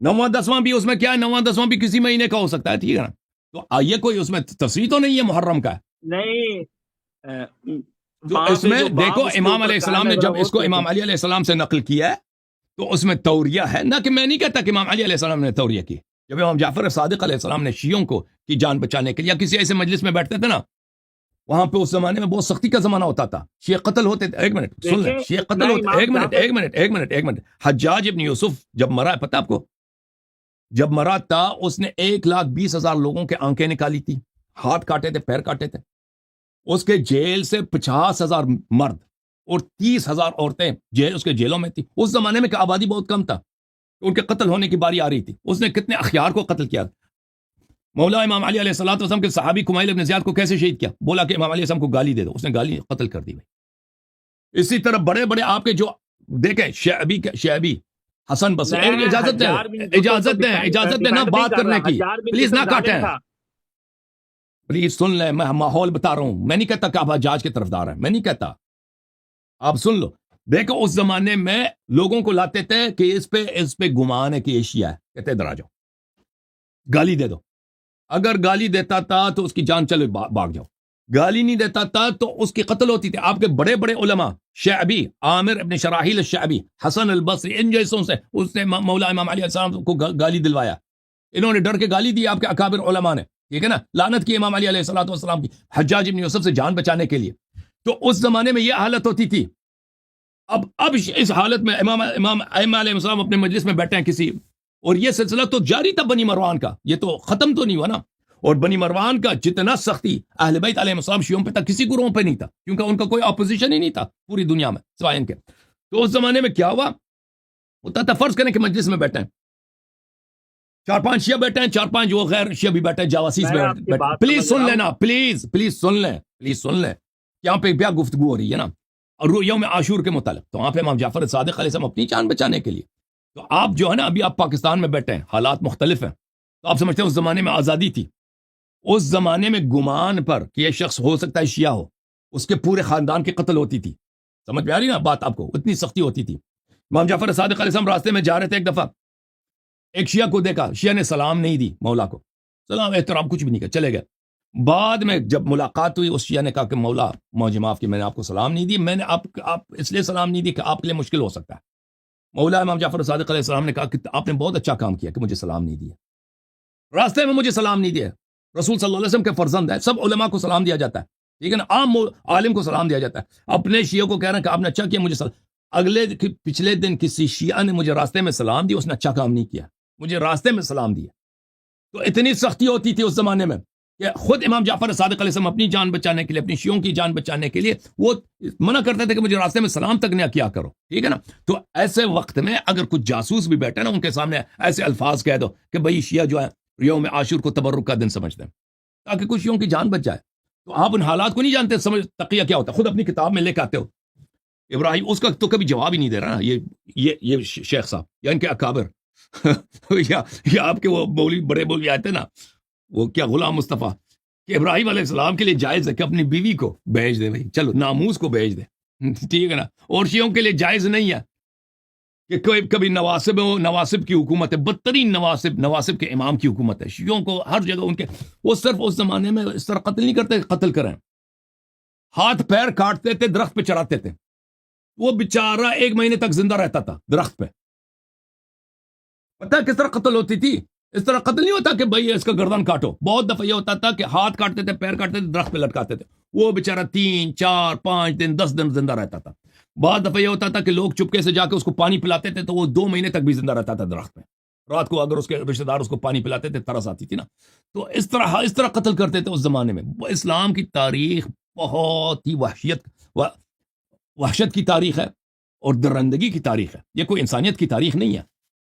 9واں 10واں بھی اس میں کیا ہے، 9واں 10واں بھی کسی مہینے کا ہو سکتا ہے، ٹھیک ہے نا، تو یہ کوئی اس میں تصریح تو نہیں ہے محرم کا ہے۔ نہیں، تو وہاں اس پہ میں جو دیکھو باب اس کے امام اوپر علیہ قائم السلام ہے نے ذرا جب وہ اس کو دیکھیں۔ امام علی علیہ السلام سے نقل کیا ہے تو اس میں توریہ ہے نا، کہ میں نہیں کہتا کہ امام علی علیہ السلام نے توریہ کی۔ جب امام جعفر صادق علیہ السلام نے شیعوں کو کی جان بچانے کے لیے یا کسی ایسے مجلس میں بیٹھتے تھے نا، وہاں پہ اس زمانے میں بہت سختی کا زمانہ ہوتا تھا، شیعہ قتل ہوتے تھے، ایک منٹ سن لیں، دیکھیں، شیعہ قتل میں ہوتے، امام جعفر ایک منٹ، حجاج ابن یوسف جب مرا ہے، پتہ آپ کو جب مرا تھا اس نے 1,20,000 لوگوں کے آنکھیں نکالی تھی، ہاتھ کاٹے تھے، پیر کاٹے تھے، اس کے جیل سے 50,000 مرد اور 30,000 عورتیں اس کے جیلوں میں تھی۔ اس زمانے میں کہ آبادی بہت کم تھا، ان کے قتل ہونے کی باری آ رہی تھی، اس نے کتنے اخیار کو قتل کیا۔ مولا امام علی علیہ الصلوۃ والسلام کے صحابی کمیل ابن زیاد کو کیسے شہید کیا؟ بولا کہ امام علیہ السلام کو گالی دے دو، اس نے گالی قتل کر دی بھائی۔ اسی طرح بڑے بڑے آپ کے جو دیکھیں شعبی حسن بصری، میں اجازت حجار بن یوسف کو دیں نا ڈیفینڈ نہیں بات کر کرنے رہا، کی، حجار بن پلیز نہ یوسف ظالم کاٹیں، تھا۔ پلیز سن لیں، میں ماحول بتا رہا ہوں، میں نہیں کہتا کہ آپ حجاج کے طرفدار ہیں، میں نہیں کہتا، آپ سن لو۔ دیکھو اس زمانے میں لوگوں کو لاتے تھے کہ اس پہ گمان ہے کہ یہ شیعہ ہے، کہتے ادھر آ جاؤ، گالی دے دو، اگر گالی دیتا تھا تو اس کی جان چلو بھاگ جاؤ، گالی نہیں دیتا تھا تو اس کی قتل ہوتی تھی. آپ کے بڑے بڑے علماء، شعبی، عامر ابن شراحیل الشعبی، حسن البصری، ان جیسوں سے اس نے مولا امام علیہ السلام کو گالی دلوایا. انہوں نے ڈر کے گالی دی آپ کے اکابر علماء نے، ٹھیک ہے نا، لعنت کی امام علی علیہ الصلوۃ والسلام کی، حجاج ابن یوسف سے جان بچانے کے لیے. تو اس زمانے میں یہ حالت ہوتی تھی. اب اس حالت میں امام ائمہ علیہ السلام اپنے مجلس میں بیٹھے ہیں کسی، اور یہ سلسلہ تو جاری تھا بنی مروان کا، یہ تو ختم تو نہیں ہوا نا. اور بنی مروان کا جتنا سختی اہل بیت علیہ السلام شیعوں پہ تھا، کسی گروہوں پہ نہیں تھا، کیونکہ ان کا کوئی اپوزیشن ہی نہیں تھا پوری دنیا میں سوائے ان کے. تو اس زمانے میں کیا ہوا ہوتا تھا، فرض کریں کہ مجلس میں بیٹھے ہیں، 4-5 شیعہ بیٹھے ہیں، 4-5 وہ غیر شیعہ بھی بیٹھے ہیں، جواسیس میں آپ کی بیٹھے. بات پلیز سمجھ سن رہا ہوں. لینا، پلیز سن لیں. یہاں پہ کیا گفتگو ہو رہی ہے نا، اور یوم عاشور کے متعلق. تو وہاں پہ امام جعفر صادق علیہ السلام اپنی جان بچانے کے لیے، تو آپ جو ہے نا، ابھی آپ پاکستان میں بیٹھے ہیں، حالات مختلف ہیں، تو آپ سمجھتے ہیں اس زمانے میں آزادی تھی. اس زمانے میں گمان پر کہ یہ شخص ہو سکتا ہے شیعہ ہو، اس کے پورے خاندان کی قتل ہوتی تھی. سمجھ میں آ رہی نا بات آپ کو، اتنی سختی ہوتی تھی. امام جعفر صادق علیہ السلام راستے میں جا رہے تھے، ایک دفعہ ایک شیعہ کو دیکھا، شیعہ نے سلام نہیں دی مولا کو، سلام احترام کچھ بھی نہیں کیا، چلے گئے. بعد میں جب ملاقات ہوئی، اس شیعہ نے کہا کہ مولا مجھے معاف کی، میں نے آپ کو سلام نہیں دی، میں نے آپ اس لیے سلام نہیں دی کہ آپ کے لیے مشکل ہو سکتا ہے. مولا امام جعفر صادق علیہ السلام نے کہا کہ آپ نے بہت اچھا کام کیا کہ مجھے سلام نہیں دیا، راستے میں مجھے سلام نہیں دیا. رسول صلی اللہ علیہ وسلم کے فرزند ہے، سب علماء کو سلام دیا جاتا ہے، ٹھیک ہے نا، عام عالم کو سلام دیا جاتا ہے. اپنے شیعہ کو کہہ رہے ہیں کہ آپ نے اچھا کیا مجھے سلام. پچھلے دن کسی شیعہ نے مجھے راستے میں سلام دی، اس نے اچھا کام نہیں کیا، مجھے راستے میں سلام دیا. تو اتنی سختی ہوتی تھی اس زمانے میں کہ خود امام جعفر صادق علیہ السلام اپنی جان بچانے کے لیے، اپنی شیعوں کی جان بچانے کے لیے وہ منع کرتے تھے کہ مجھے راستے میں سلام تک نہ کیا کرو، ٹھیک ہے نا. تو ایسے وقت میں اگر کچھ جاسوس بھی بیٹھے نا، ان کے سامنے ایسے الفاظ کہہ دو کہ بھئی شیعہ جو ہے یوم عاشور کو تبرک کا دن سمجھتے ہیں، تاکہ کچھ شیعوں کی جان بچ جائے. تو آپ ان حالات کو نہیں جانتے، سمجھ تقیہ کیا ہوتا ہے، خود اپنی کتاب میں لے کے آتے ہو. ابراہیم اس کا تو کبھی جواب ہی نہیں دے رہا نا، یہ شیخ صاحب یا ان کے اکابر یا آپ کے وہ مولوی، بڑے مولوی آئے تھے نا، وہ کیا غلام مصطفیٰ، کہ ابراہیم علیہ السلام کے لیے جائز ہے کہ اپنی بیوی کو بھیج دے، بھائی چلو ناموس کو بھیج دے، ٹھیک ہے نا. اور شیعوں کے لیے جائز نہیں ہے کہ کوئی کبھی نواسب ہو، نواسب کی حکومت ہے، بدترین نواسب کے امام کی حکومت ہے. شیعوں کو ہر جگہ ان کے، وہ صرف اس زمانے میں اس طرح قتل نہیں کرتے، قتل کریں، ہاتھ پیر کاٹتے تھے، درخت پہ چڑھاتے تھے. وہ بیچارہ 1 مہینے تک زندہ رہتا تھا درخت پہ. پتہ ہے کس طرح قتل ہوتی تھی؟ اس طرح قتل نہیں ہوتا کہ بھئی اس کا گردن کاٹو. بہت دفعہ یہ ہوتا تھا کہ ہاتھ کاٹتے تھے، پیر کاٹتے تھے، درخت پہ لٹکاتے تھے. وہ بیچارہ 3 4 5 دن 10 دن زندہ رہتا تھا. بعض دفعہ یہ ہوتا تھا کہ لوگ چپکے سے جا کے اس کو پانی پلاتے تھے، تو وہ 2 مہینے تک بھی زندہ رہتا تھا درخت پہ. رات کو اگر اس کے رشتہ دار اس کو پانی پلاتے تھے، ترس آتی تھی نا. تو اس طرح قتل کرتے تھے اس زمانے میں. وہ اسلام کی تاریخ بہت ہی وحشت کی تاریخ ہے اور درندگی کی تاریخ ہے، یہ کوئی انسانیت کی تاریخ نہیں ہے.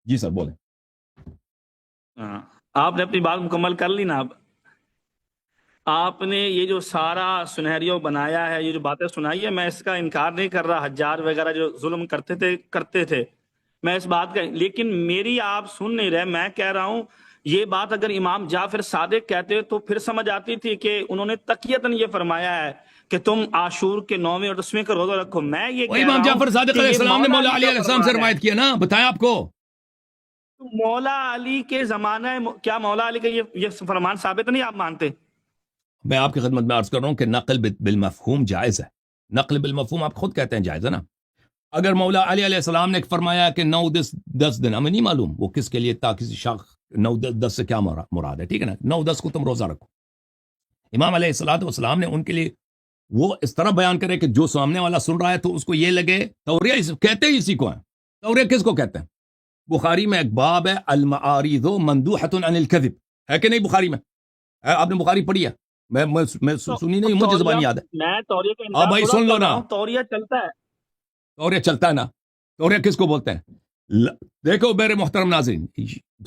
جی سر بولیں. آپ نے اپنی بات مکمل کر لی نا. اب آپ نے یہ جو سارا سنہریو بنایا ہے، یہ جو باتیں سنائی ہے، میں اس کا انکار نہیں کر رہا. حجاج وغیرہ جو ظلم کرتے تھے، میں اس بات کا، لیکن میری آپ سن نہیں رہے. میں کہہ رہا ہوں یہ بات اگر امام جعفر صادق کہتے تو پھر سمجھ آتی تھی کہ انہوں نے تقیتاً یہ فرمایا ہے کہ تم عاشور کے 9ویں اور 10ویں کا روزہ رکھو. میں یہ کہہ رہا ہوں امام جعفر صادق علیہ السلام نے مولا علی علیہ السلام سے روایت کیا نا، بتایا آپ کو. مولا علی کے زمانہ کیا مولا علی کا یہ فرمان ثابت نہیں آپ مانتے؟ میں آپ کی خدمت میں عرض کر رہا ہوں کہ نقل بالمفہوم جائز ہے. نقل بالمفہوم آپ خود کہتے ہیں جائز ہے نا. اگر مولا علی علیہ السلام نے فرمایا کہ 9-10 دن، ہمیں نہیں معلوم وہ کس کے لیے تھا، کسی شخص 9-10 سے کیا مراد ہے، ٹھیک ہے نا. 9-10 کو تم روزہ رکھو. امام علیہ الصلوۃ والسلام نے ان کے لیے وہ اس طرح بیان کرے کہ جو سامنے والا سن رہا ہے تو اس کو یہ لگے. توریہ کہتے ہی اسی کو ہیں. توریہ کس کو کہتے ہیں؟ بخاری میں ایک باب ہے، المعارض مندوحۃ عن الکذب، ہے کہ نہیں؟ بخاری میں آپ نے بخاری پڑھی ہے؟ میں سنی نہیں، مجھے زبان یاد ہے. میں توریہ کا ہاں بھائی سن لو نا، توریہ چلتا ہے. توریہ چلتا ہے نا. توریہ کس کو بولتے ہیں؟ دیکھو میرے محترم ناظرین،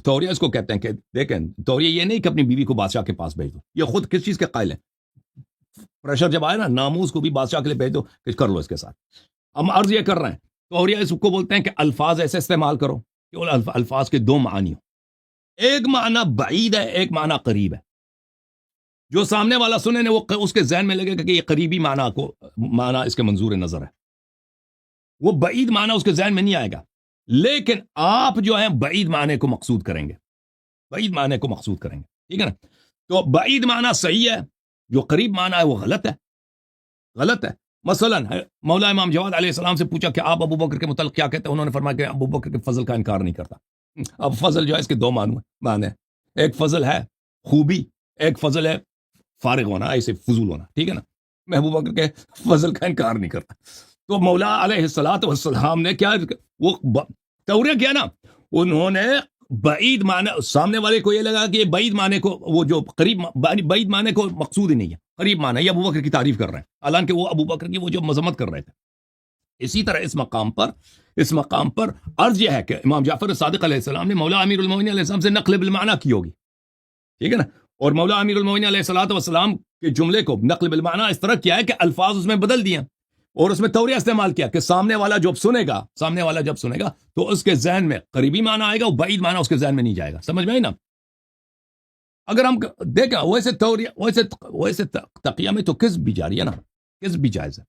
توریہ اس کو کہتے ہیں کہ دیکھیں، توریہ یہ نہیں کہ اپنی بیوی کو بادشاہ کے پاس بھیج دو. یہ خود کس چیز کے قائل ہے؟ پریشر جب آئے نا، ناموس کو بھی بادشاہ کے لیے بھیج دو کہ کر لو اس کے ساتھ. ہم عرض یہ کر رہے ہیں، توریہ اس کو بولتے ہیں کہ الفاظ ایسے استعمال کرو کہ ان الفاظ کے 2 معنی ہو. ایک معنی بعید ہے، ایک معنی قریب ہے. جو سامنے والا سنے نے وہ اس کے ذہن میں لگے گا کہ یہ قریبی معنی اس کے منظور نظر ہے، وہ بعید معنی اس کے ذہن میں نہیں آئے گا. لیکن آپ جو ہیں بعید معنی کو مقصود کریں گے، بعید معنی کو مقصود کریں گے، ٹھیک ہے نا. تو بعید معنی صحیح ہے، جو قریب معنی ہے وہ غلط ہے، غلط ہے. مثلا مولا امام جواد علیہ السلام سے پوچھا کہ آپ ابو بکر کے متعلق کیا کہتے ہیں، انہوں نے فرمایا کہ ابو بکر کے فضل کا انکار نہیں کرتا. اب فضل جو ہے اس کے دو معنی ہیں، ایک فضل ہے خوبی، ایک فضل ہے فارغ ہونا، ایسے فضول ہونا، ٹھیک ہے نا. میں ابو بکر کے فضل کا انکار نہیں کرتا. تو مولا علیہ الصلوۃ والسلام نے کیا وہ توریہ کیا نا، انہوں نے بعید معنی، سامنے والے کو یہ لگا کہ یہ بعید معنی کو، وہ جو قریب بعید معنی کو مقصود ہی نہیں ہے، قریب معنی یہ ابو بکر کی تعریف کر رہے ہیں، حالانکہ وہ ابو بکر کی وہ جو مذمت کر رہے تھے. اسی طرح اس مقام پر عرض یہ ہے کہ امام جعفر صادق علیہ السلام نے مولا امیر المومنین علیہ السلام سے نقل بالمعنی کی ہوگی، ٹھیک ہے نا. اور مولا امیر المومنین علیہ الصلوۃ والسلام کے جملے کو نقل بالمعنی اس طرح کیا ہے کہ الفاظ اس میں بدل دیے اور اس میں توریہ استعمال کیا کہ سامنے والا جب سنے گا تو اس کے ذہن میں قریبی معنی آئے گا، وہ بعید معنی اس کے ذہن میں نہیں جائے گا. سمجھ میں آئی نا. اگر ہم دیکھیں ویسے توریہ ویسے تقیہ میں تو کذب بھی جاری ہے نا، کذب بھی جائز ہے.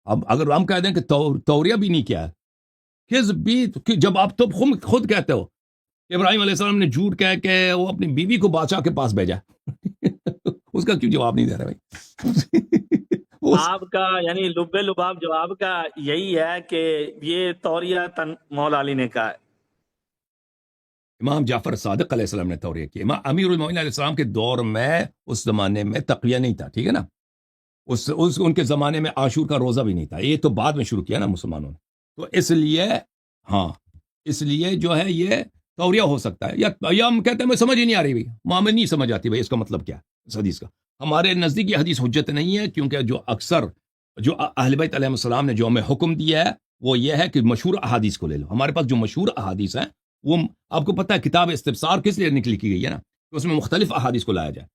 اب اگر ہم کہہ دیں کہ توریہ بھی نہیں کیا ہے، کذب بھی، جب آپ تو خود کہتے ہو ابراہیم علیہ السلام نے جھوٹ کہہ کے وہ اپنی بیوی کو بادشاہ کے پاس بھیجا اس کا کیوں جواب نہیں دے رہے بھائی؟ آپ کا یعنی لب لباب جواب کا یہی ہے کہ یہ توریہ مولا علی نے کہا ہے. امام جعفر صادق علیہ السلام نے توریہ کیا. امام امیر المومنین علیہ السلام کے دور میں اس زمانے میں تقویہ نہیں تھا، ٹھیک ہے نا. ان کے زمانے میں عاشور کا روزہ بھی نہیں تھا، یہ تو بعد میں شروع کیا نا مسلمانوں نے. تو اس لیے جو ہے یہ توریہ ہو سکتا ہے، یا ہم کہتے ہیں میں سمجھ ہی نہیں آ رہی بھائی، ہمیں نہیں سمجھ آتی بھائی اس کا مطلب کیا ہے اس حدیث کا. ہمارے نزدیک یہ حدیث حجت نہیں ہے، کیونکہ جو اکثر جو اہل بیت علیہ السلام نے جو ہمیں حکم دیا ہے وہ یہ ہے کہ مشہور احادیث کو لے لو. ہمارے پاس جو مشہور احادیث ہیں وہ آپ کو پتہ ہے کتاب استفسار کس لیے لکھی گئی ہے نا، کہ اس میں مختلف احادیث کو لایا جائے.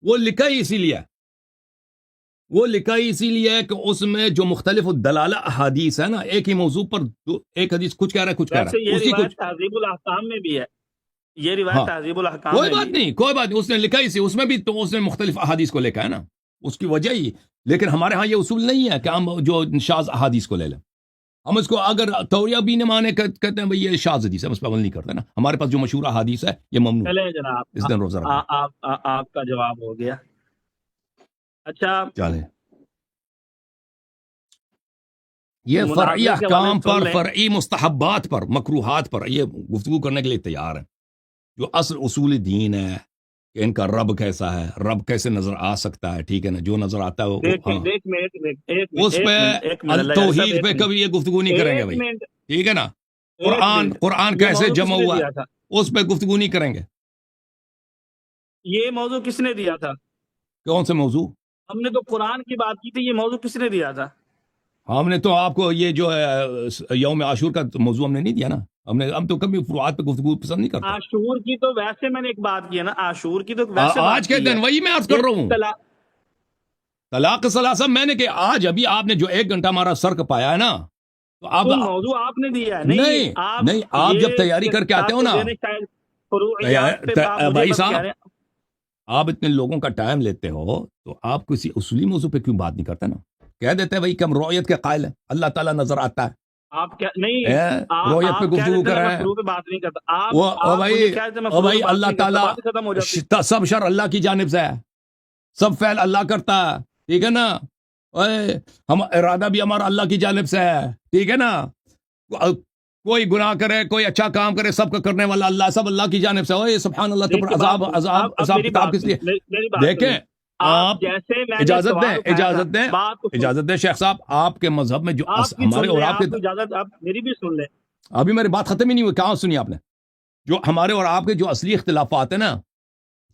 وہ لکھا ہی اسی لیے ہے کہ اس میں جو مختلف دلالہ احادیث ہے نا، ایک ہی موضوع پر ایک حدیث کچھ کہہ رہا ہے کچھ کہہ رہا ہے، اسی کچھ تہذیب الاحکام میں بھی ہے، یہ روایت تہذیب الاحکام کوئی بات نہیں، اس نے لکھا ہی اس میں بھی تو اس نے مختلف احادیث کو لکھا ہے نا، اس کی وجہ ہی. لیکن ہمارے ہاں یہ اصول نہیں ہے کہ ہم جو شاذ احادیث کو لے لیں. ہم اس کو اگر توریہ بھی نہ مانے کہتے ہیں بھئی یہ شاذ حدیث ہے، ہم اس پر عمل نہیں کرتے نا. ہمارے پاس جو مشہور احادیث ہے یہ ممنوع. چلے جناب، اس دن روزہ رکھنا. آپ کا جواب ہو گیا. اچھا چلیں، یہ فرعی احکام پر، فرعی مستحبات پر، مکروہات پر یہ گفتگو کرنے کے لیے تیار ہیں. جو اصل اصول دین ہے کہ ان کا رب کیسا ہے، رب کیسے نظر آ سکتا ہے، ٹھیک ہے نا، جو نظر آتا ہے اس پہ توحید پہ کبھی یہ گفتگو نہیں کریں گے بھائی، ٹھیک ہے نا. قرآن کیسے جمع ہوا اس پہ گفتگو نہیں کریں گے. یہ موضوع کس نے دیا تھا؟ کون سے موضوع؟ ہم نے تو قرآن کی بات کی تھی، یہ موضوع کس نے دیا تھا؟ ہم نے تو آپ کو یہ جو ہے یوم عاشور کا موضوع ہم نے نہیں دیا نا. ہم تو کبھی فروعات پہ گفتگو پسند نہیں کرتے. عاشور کی تو ویسے میں نے ایک بات کی ہے نا، عاشور کی تو ویسے آج کے دن وہی میں عرض کر رہا ہوں. طلاق ثلاثہ میں نے کہ آج ابھی آپ نے جو 1 گھنٹہ ہمارا سر کپایا ہے نا، تو آپ موضوع آپ نے دیا ہے. نہیں، آپ جب تیاری کر کے آتے ہو نا بھائی صاحب، آپ اتنے لوگوں کا ٹائم لیتے ہو تو آپ کسی اصولی موضوع پہ کیوں بات نہیں کرتے نا؟ کہہ دیتے ہیں بھائی کہ ہم رؤیت کے قائل ہیں، اللہ تعالیٰ نظر آتا ہے. آپ کیا نہیں رؤیت پہ گفتگو کر رہے ہیں. بھائی اللہ تعالیٰ سب شر اللہ کی جانب سے ہے، سب فعل اللہ کرتا ہے، ٹھیک ہے نا. ہم ارادہ بھی ہمارا اللہ کی جانب سے ہے، ٹھیک ہے نا. کوئی گناہ کرے، کوئی اچھا کام کرے، سب کا کرنے والا اللہ، سب اللہ کی جانب سے. اوے سبحان اللہ. تو پر عذاب کتاب کس لیے؟ دیکھیں آپ اجازت دیں شیخ صاحب، آپ کے مذہب میں جو ہمارے اور آپ کے، میری بھی سن لیں، ابھی میری بات ختم ہی نہیں ہوئی، کہاں سنی آپ نے؟ جو ہمارے اور آپ کے جو اصلی اختلافات ہیں نا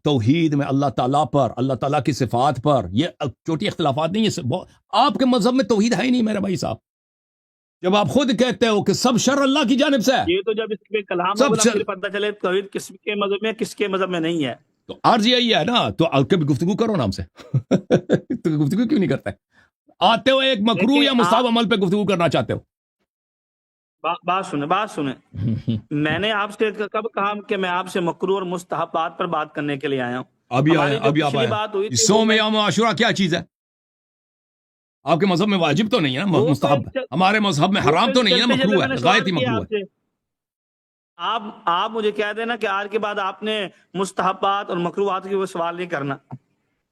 توحید میں، اللہ تعالیٰ پر، اللہ تعالیٰ کی صفات پر، یہ چھوٹی اختلافات نہیں ہے. آپ کے مذہب میں توحید ہے ہی نہیں میرے بھائی صاحب. جب آپ خود کہتے ہو کہ سب شر اللہ کی جانب سے ہے، یہ تو جب اس پہ کلام ہوگا پھر پتہ چلے توحید کس کے مذہب میں، کس کے مذہب میں نہیں ہے. تو عرض یہی ہے نا، تو کبھی گفتگو کرو نا ہم سے. تو گفتگو کیوں نہیں کرتے؟ آتے ہو ایک مکروہ یا مستحب عمل پہ گفتگو کرنا چاہتے ہو. بات سنیں میں نے آپ سے کب کہا کہ میں آپ سے مکروہ اور مستحبات پر بات کرنے کے لیے آیا ہوں؟ ابھی آپ آئے. صوم یوم عاشورہ کیا چیز ہے؟ آپ کے مذہب میں واجب تو نہیں ہے نا، مستحب. ہمارے مذہب میں حرام تو نہیں ہے نا، مکروہ ہے، غایت ہی مکروہ ہے. آپ مجھے کہہ دینا کہ آج کے بعد آپ نے مستحبات اور مکروہات کے وہ سوال نہیں کرنا،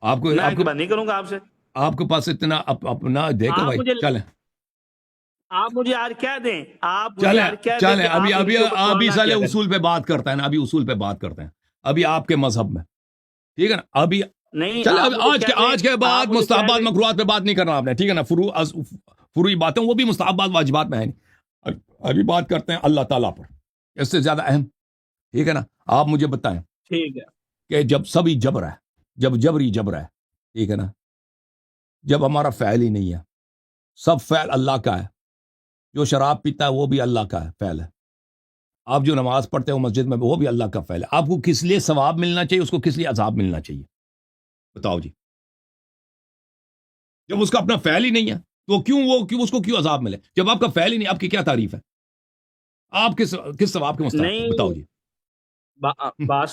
آپ کو میں آپ آج کو کے بعد نہیں کروں گا آپ سے. آپ کے پاس اتنا اپنا دیکھو آپ بھائی. مجھے چلیں آپ مجھے آج کہہ دیں، آپ مجھے چلیں آج کہہ دیں چلیں کہ ابھی آپ ان ابھی کے اوپر سوال ابھی نہ سالے کیا کریں. اصول پہ بات کرتے ہیں نا. ابھی اصول پہ بات کرتے ہیں ابھی آپ کے مذہب میں. ٹھیک ہے نا. ابھی نہیں، چلے آپ ابھی مجھے کہہ دیں، آج کے آپ بعد مجھے کہہ مستحبات دیں. مکروہات پہ بات نہیں کرنا آپ نے. ٹھیک ہے نا. فروعی باتیں وہ بھی مستحبات واجبات میں ہے نہیں. ابھی بات کرتے ہیں اللہ تعالیٰ پر. اس سے زیادہ اہم. ٹھیک ہے نا. آپ مجھے بتائیں ٹھیک ہے. کہ جب سبھی جبر ہے, جب جبری جبر ہے, ٹھیک ہے نا, جب ہمارا فعل ہی نہیں ہے, سب فعل اللہ کا ہے, جو شراب پیتا ہے وہ بھی اللہ کا ہے فعل ہے, آپ جو نماز پڑھتے ہو مسجد میں وہ بھی اللہ کا فعل ہے, آپ کو کس لیے ثواب ملنا چاہیے, اس کو کس لیے عذاب ملنا چاہیے, بتاؤ جی. جب اس کا اپنا فعل ہی نہیں ہے تو کیوں اس کو کیوں عذاب ملے, جب آپ کا فعل ہی نہیں, آپ کی کیا تعریف ہے, آپ کس ثواب کے مستحق ہیں, بتاؤ نہیں، جی. بات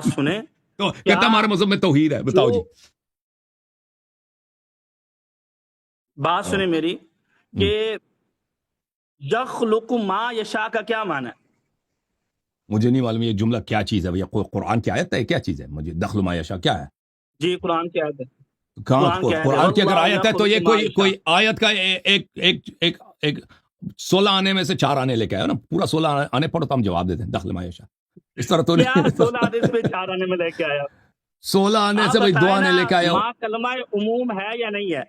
سنیں. تو کیا کہتا ہے ہمارے مذہب میں توحید ہے, جو بتاؤ جی. بات ہاں. سنیں میری ہم. کہ یخلق ما یشاء کا کیا معنی ہے؟ مجھے نہیں معلوم یہ جملہ کیا چیز ہے بھیا, قرآن کی آیت ہے, کیا چیز ہے, مجھے دخل ما یشاء کیا ہے, جی، قرآن کی آیت ہے. کہاں قرآن کی آیت ہے، قرآن کی اگر واللہ آیت ہے تو یہ یخلق ما یشاء. کوئی آیت کا ایک 16 آنے میں سے 4 آنے لے کے آئے نا, پورا 16 آنے پڑھو تو ہم جواب دیتے ہیں دخل ما یشاء, اس طرح تو کیا نہیں. 16 حدیث پہ 4 آنے میں لے کے آیا؟ 16 آنے آپ سے بھائی 2 بتائیں آنے نا، لے کے آئے ہو. ماں کلمہ عموم ہے یا نہیں ہے؟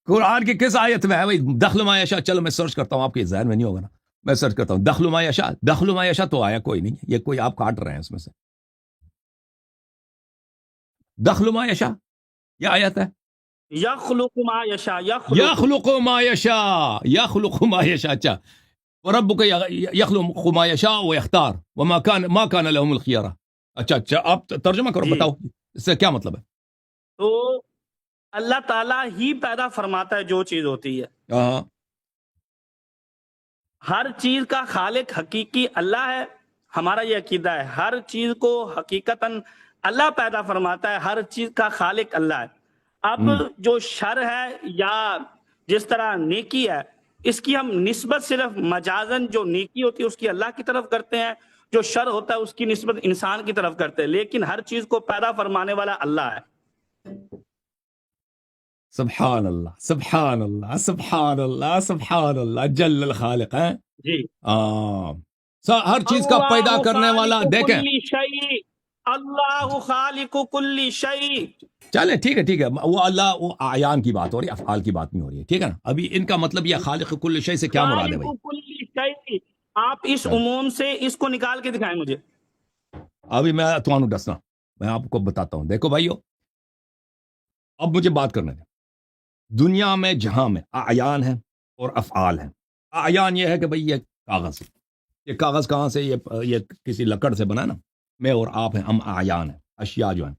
قرآن کی کس آیت میں ہے بھائی دخل ما یشاء, چلو میں سرچ کرتا ہوں, آپ کے ذہن میں نہیں ہوگا نا, میں سرچ کرتا ہوں دخل ما یشاء. دخل ما یشاء تو آیا کوئی نہیں, یہ کوئی آپ کاٹ رہے ہیں اس میں سے. دخل ما یشاء یہ آیت ہے, یخلق ما یشاء، یخلق ما یشاء, یخلق ما یشاء. اچھا, وربک یخلق ما یشاء ویختار وما کان لهم الخیارہ. اچھا آپ ترجمہ کرو, جی. بتاؤ اس سے کیا مطلب ہے. تو اللہ تعالیٰ ہی پیدا فرماتا ہے جو چیز ہوتی ہے. ہاں ہر چیز کا خالق حقیقی اللہ ہے. ہمارا یہ عقیدہ ہے، ہر چیز کو حقیقتاً اللہ پیدا فرماتا ہے، ہر چیز کا خالق اللہ ہے. اب جو شر ہے یا جس طرح نیکی ہے، اس کی ہم نسبت صرف مجازن جو نیکی ہوتی ہے اس کی اللہ کی طرف کرتے ہیں، جو شر ہوتا ہے اس کی نسبت انسان کی طرف کرتے ہیں، لیکن ہر چیز کو پیدا فرمانے والا اللہ ہے. سبحان اللہ سبحان اللہ سبحان اللہ سبحان اللہ جل الخالق ہیں. جی. ہر چیز کا پیدا کرنے والا. خالق دیکھیں کل شیء، اللہ خالق کل شیء. چلے ٹھیک ہے وہ اللہ, وہ اعیان کی بات ہو رہی ہے, افعال کی بات نہیں ہو رہی ہے. ٹھیک ہے نا. ابھی ان کا مطلب یہ خالق کل شیء سے کیا مراد ہے بھائی. خالق کل شیء، آپ اس عموم سے اس کو نکال کے دکھائیں مجھے. ابھی میں تمہوں ڈسنا, میں آپ کو بتاتا ہوں. دیکھو بھائیو, اب مجھے بات کرنے دیں. دنیا میں جہاں میں اعیان ہیں اور افعال ہیں. اعیان یہ ہے کہ بھئی یہ کاغذ, یہ کاغذ کہاں سے, یہ کسی لکڑ سے بنا نا. میں اور آپ ہیں, ہم اعیان ہیں, اشیاء جو ہیں.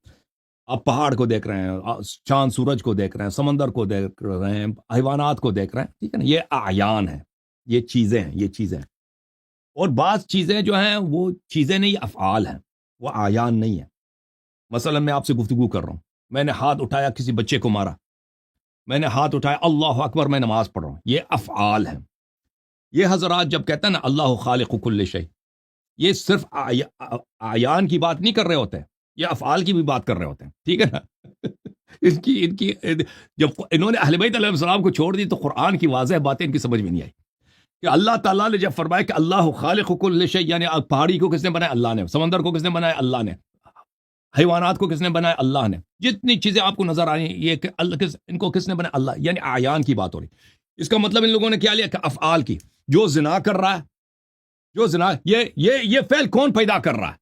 آپ پہاڑ کو دیکھ رہے ہیں, چاند سورج کو دیکھ رہے ہیں, سمندر کو دیکھ رہے ہیں, حیوانات کو دیکھ رہے ہیں. ٹھیک ہے نا, یہ اعیان ہیں, یہ چیزیں ہیں, یہ چیزیں ہیں. اور بعض چیزیں جو ہیں وہ چیزیں نہیں, افعال ہیں, وہ اعیان نہیں ہیں. مثلا میں آپ سے گفتگو کر رہا ہوں, میں نے ہاتھ اٹھایا کسی بچے کو مارا, میں نے ہاتھ اٹھایا اللہ اکبر میں نماز پڑھ رہا ہوں, یہ افعال ہیں. یہ حضرات جب کہتے ہیں نا اللہ خالق کل شیء, یہ صرف اعیان کی بات نہیں کر رہے ہوتے, یہ افعال کی بھی بات کر رہے ہوتے ہیں. ٹھیک ہے نا. ان کی جب انہوں نے اہل بیت علیہ السلام کو چھوڑ دی تو قرآن کی واضح باتیں ان کی سمجھ میں نہیں آئی کہ اللہ تعالیٰ نے جب فرمایا کہ اللہ خالق کل شیء, یعنی پہاڑی کو کس نے بنایا, اللہ نے. سمندر کو کس نے بنایا, اللہ نے. حیوانات کو کس نے بنایا, اللہ نے. جتنی چیزیں آپ کو نظر آ رہی ہیں یہ کہ ان کو کس نے بنایا, اللہ. یعنی اعیان کی بات ہو رہی. اس کا مطلب ان لوگوں نے کیا لیا کہ افعال کی. جو زنا کر رہا ہے, جو زنا, یہ فعل کون پیدا کر رہا ہے,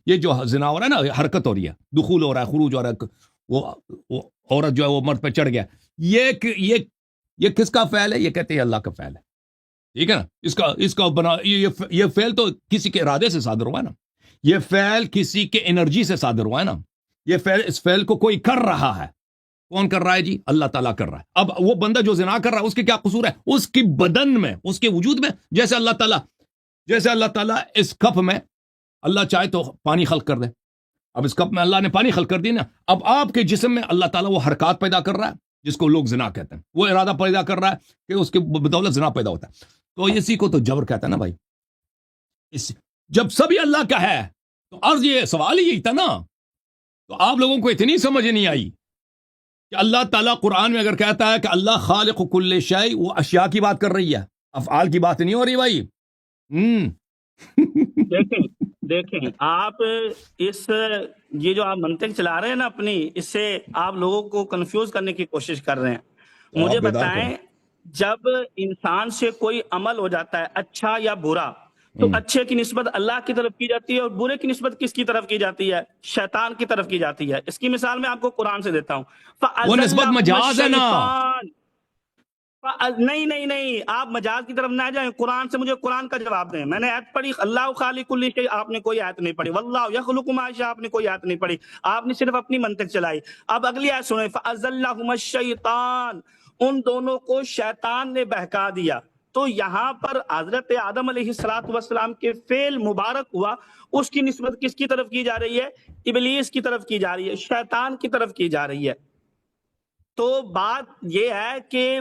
یہ جو زنا ہو رہا ہے نا, حرکت ہو رہی ہے, دخول ہو رہا ہے, خروج ہو رہا ہے, وہ عورت جو ہے وہ مرد پہ چڑھ گیا, یہ کس کا فعل ہے, یہ کہتے ہیں اللہ کا فعل ہے. ٹھیک ہے نا. اس کا بنا یہ فعل تو کسی کے ارادے سے صادر ہوا ہے نا, یہ فعل کسی کے انرجی سے صادر ہوا ہے نا. یہ فعل, اس فعل کو کوئی کر رہا ہے. کون کر رہا ہے جی, اللہ تعالیٰ کر رہا ہے. اب وہ بندہ جو زنا کر رہا ہے اس کے کیا قصور ہے, اس کی بدن میں, اس کے وجود میں. جیسے اللہ تعالیٰ اس کپ میں, اللہ چاہے تو پانی خلق کر دے. اب اس کپ میں اللہ نے پانی خلق کر دی نا, اب آپ کے جسم میں اللہ تعالیٰ وہ حرکات پیدا کر رہا ہے جس کو لوگ زنا کہتے ہیں, وہ ارادہ پیدا کر رہا ہے کہ اس کے بدولت زنا پیدا ہوتا ہے. تو اسی کو تو جبر کہتا ہے نا بھائی. اس جب سبھی اللہ کا ہے تو عرض یہ سوال ہی یہی تھا نا. تو آپ لوگوں کو اتنی سمجھ نہیں آئی کہ اللہ تعالیٰ قرآن میں اگر کہتا ہے کہ اللہ خالق کل شیء، وہ اشیاء کی بات کر رہی ہے، افعال کی بات نہیں ہو رہی بھائی. دیکھیں آپ اس یہ جو آپ منطق چلا رہے ہیں نا اپنی، اس سے آپ لوگوں کو کنفیوز کرنے کی کوشش کر رہے ہیں. تو مجھے آپ بیدار بتائیں، کریں. جب انسان سے کوئی عمل ہو جاتا ہے اچھا یا برا، تو اچھے کی نسبت اللہ کی طرف کی جاتی ہے اور برے کی نسبت کس کی طرف کی جاتی ہے؟ شیطان کی طرف کی جاتی ہے. اس کی مثال میں آپ کو قرآن سے دیتا ہوں. وہ نسبت فَأَزَلَّهُمَ مجاز ہے نا. الشَّيْطَانُ. نہیں نہیں نہیں، آپ مجاز کی طرف نہ جائیں، قرآن سے مجھے قرآن کا جواب دیں. میں نے آیت پڑھی اللہ خالق کل شیء، آپ نے کوئی آیت نہیں پڑھی. واللہ یخلق ما یشاء، آپ نے کوئی آیت نہیں پڑھی. آپ نے صرف اپنی منطق چلائی. اب اگلی آیت سنیں، فَأَزَلَّهُمَ الشَّيْطَانُ، ان دونوں کو شیطان نے بہکا دیا. تو یہاں پر حضرت آدم علیہ السلام کے فعل مبارک ہوا، اس کی نسبت کس کی طرف کی جا رہی ہے؟ ابلیس کی طرف کی جا رہی ہے، شیطان کی طرف کی جا رہی ہے. تو بات یہ ہے کہ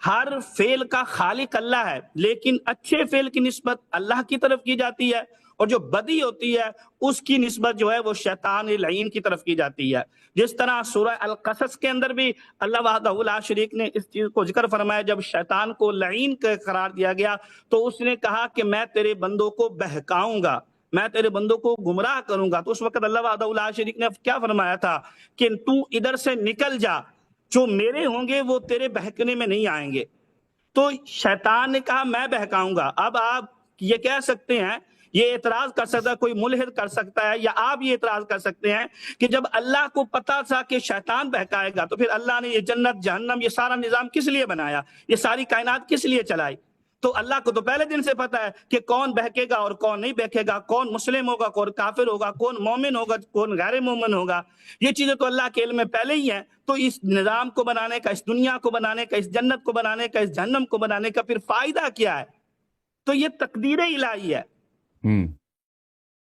ہر فعل کا خالق اللہ ہے، لیکن اچھے فعل کی نسبت اللہ کی طرف کی جاتی ہے، اور جو بدی ہوتی ہے اس کی نسبت جو ہے وہ شیطان لعین کی طرف کی جاتی ہے. جس طرح سورہ القصص کے اندر بھی اللہ وحدہ لا شریک نے اس چیز کو ذکر فرمایا. جب شیطان کو لعین کا قرار دیا گیا تو اس نے کہا کہ میں تیرے بندوں کو بہکاؤں گا، میں تیرے بندوں کو گمراہ کروں گا. تو اس وقت اللہ وحدہ لا شریک نے کیا فرمایا تھا کہ تو ادھر سے نکل جا، جو میرے ہوں گے وہ تیرے بہکنے میں نہیں آئیں گے. تو شیطان نے کہا میں بہکاؤں گا. اب آپ یہ کہہ سکتے ہیں، یہ اعتراض کر سکتا ہے، کوئی ملحد کر سکتا ہے، یا آپ یہ اعتراض کر سکتے ہیں کہ جب اللہ کو پتا تھا کہ شیطان بہکائے گا تو پھر اللہ نے یہ جنت جہنم یہ سارا نظام کس لیے بنایا، یہ ساری کائنات کس لیے چلائی؟ تو اللہ کو تو پہلے دن سے پتا ہے کہ کون بہکے گا اور کون نہیں بہکے گا، کون مسلم ہوگا، کون کافر ہوگا، کون مومن ہوگا، کون غیر مومن ہوگا. یہ چیزیں تو اللہ کے علم میں پہلے ہی ہیں. تو اس نظام کو بنانے کا، اس دنیا کو بنانے کا، اس جنت کو بنانے کا، اس جہنم کو بنانے کا پھر فائدہ کیا ہے؟ تو یہ تقدیر الہی ہے.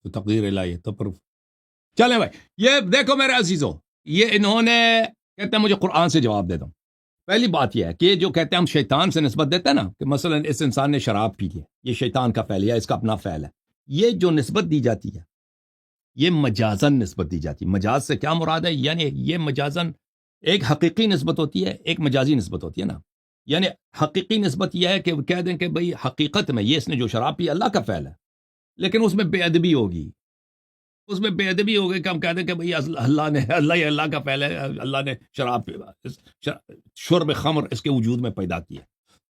تو تقدیر الہی ہے. تو پر چلیں بھائی، یہ دیکھو میرے عزیزوں، یہ انہوں نے کہتے ہیں مجھے قرآن سے جواب دے دو. پہلی بات یہ ہے کہ جو کہتے ہیں ہم شیطان سے نسبت دیتے ہیں نا، کہ مثلا اس انسان نے شراب پی لی، یہ شیطان کا فعل ہے، اس کا اپنا فعل ہے. یہ جو نسبت دی جاتی ہے یہ مجازن نسبت دی جاتی ہے. مجاز سے کیا مراد ہے؟ یعنی یہ مجازن ایک حقیقی نسبت ہوتی ہے، ایک مجازی نسبت ہوتی ہے نا. یعنی حقیقی نسبت یہ ہے کہ کہہ دیں کہ بھئی حقیقت میں یہ اس نے جو شراب پی اللہ کا فعل ہے، لیکن اس میں بے ادبی ہوگی، اس میں بے ادبی ہوگی کہ ہم کہہ دیں کہ بھئی اللہ کا فعل ہے، اللہ نے شراب شرب خمر اس کے وجود میں پیدا کیا.